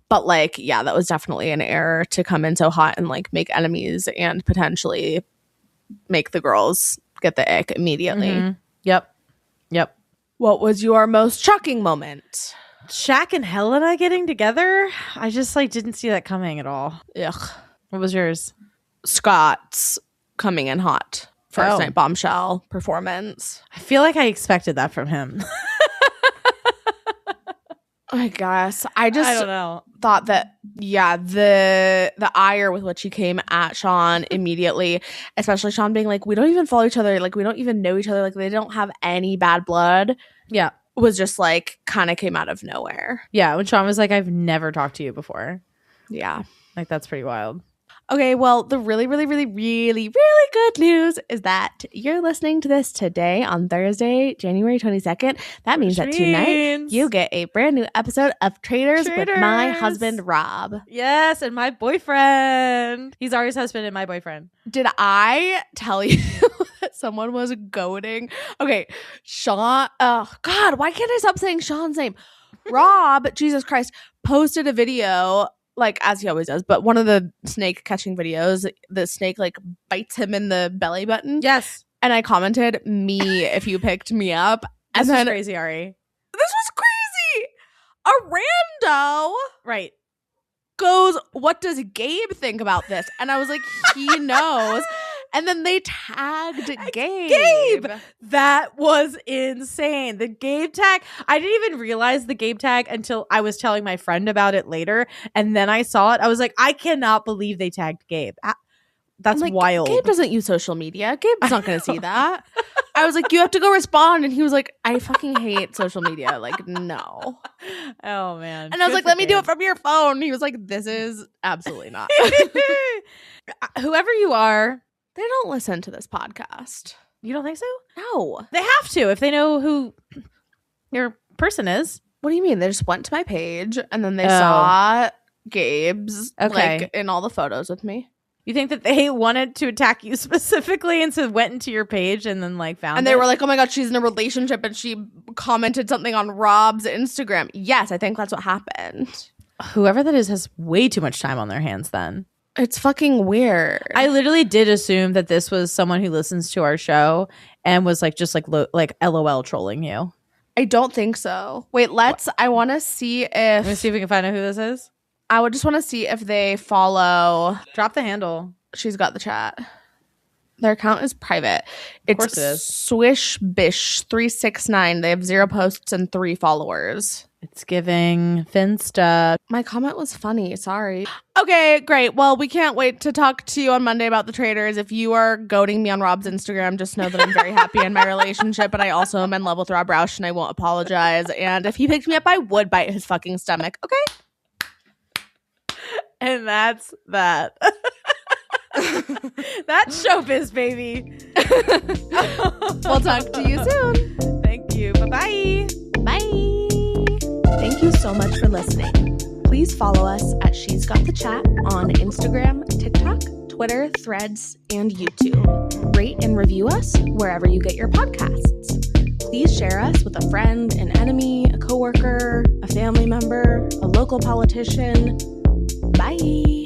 But like, yeah, that was definitely an error to come in so hot and like make enemies and potentially make the girls get the ick immediately. Mm-hmm. Yep. What was your most shocking moment? Shaq and Helena getting together? I just like didn't see that coming at all. Ugh. What was yours? Scott's coming in hot. First Oh. night bombshell performance. I feel like I expected that from him. I guess. I I don't know. thought that, yeah, the ire with which he came at Sean immediately, especially Sean being like, we don't even follow each other, like we don't even know each other, like they don't have any bad blood. Yeah. Was just like kind of came out of nowhere. Yeah. When Sean was like, I've never talked to you before. Yeah. Like, that's pretty wild. Okay, well, the really, really, really, really, really good news is that you're listening to this today on Thursday, January 22nd. That means that tonight you get a brand new episode of Traders with my husband, Rob. Yes, and my boyfriend. He's Ari's husband and my boyfriend. Did I tell you that someone was goading? Okay, Sean. Oh, God, why can't I stop saying Sean's name? Rob, Jesus Christ, posted a video, like as he always does, but one of the snake catching videos, the snake like bites him in the belly button. Yes. And I commented, me if you picked me up. And This then was crazy, Ari. this was crazy. A rando Right. goes, what does Gabe think about this? And I was like, he knows. And then they tagged Gabe. That was insane. The Gabe tag. I didn't even realize the Gabe tag until I was telling my friend about it later. And then I saw it. I was like, I cannot believe they tagged Gabe. That's Like, wild. Gabe doesn't use social media. Gabe's not going to see that. I was like, you have to go respond. And he was like, I fucking hate social media. Like, no. Oh, man. And I was Good like, for let me do Gabe. it from your phone. He was like, this is absolutely not. Whoever you are, They don't listen to this podcast. you don't think so? No. They have to if they know who your person is. What do you mean? They just went to my page and then they Oh. saw Gabe's Okay. like in all the photos with me. You think that they wanted to attack you specifically and so went into your page and then like found And they it? were like, oh my God, she's in a relationship and she commented something on Rob's Instagram. Yes, I think that's what happened. Whoever that is has way too much time on their hands then. It's fucking weird. I literally did assume that this was someone who listens to our show and was like just like like LOL trolling you. I don't think so. Wait, I want to see Let me if see if we can find out who this is. I would just want to see if they follow. Drop the handle. She's got the chat. Their account is private. It's course it is. Swishbish369. They have 0 posts and 3 followers. It's giving Finsta. My comment was funny. Sorry. Okay, great. Well, we can't wait to talk to you on Monday about the traders. If you are goading me on Rob's Instagram, just know that I'm very happy in my relationship, but I also am in love with Rob Roush and I won't apologize. And if he picked me up, I would bite his fucking stomach. Okay? And that's that. That's showbiz, baby. We'll talk to you soon. Thank you. Bye-bye. Bye. Thank you so much for listening. Please follow us at She's Got the Chat on Instagram, TikTok, Twitter, Threads, and YouTube. Rate and review us wherever you get your podcasts. Please share us with a friend, an enemy, a coworker, a family member, a local politician. Bye.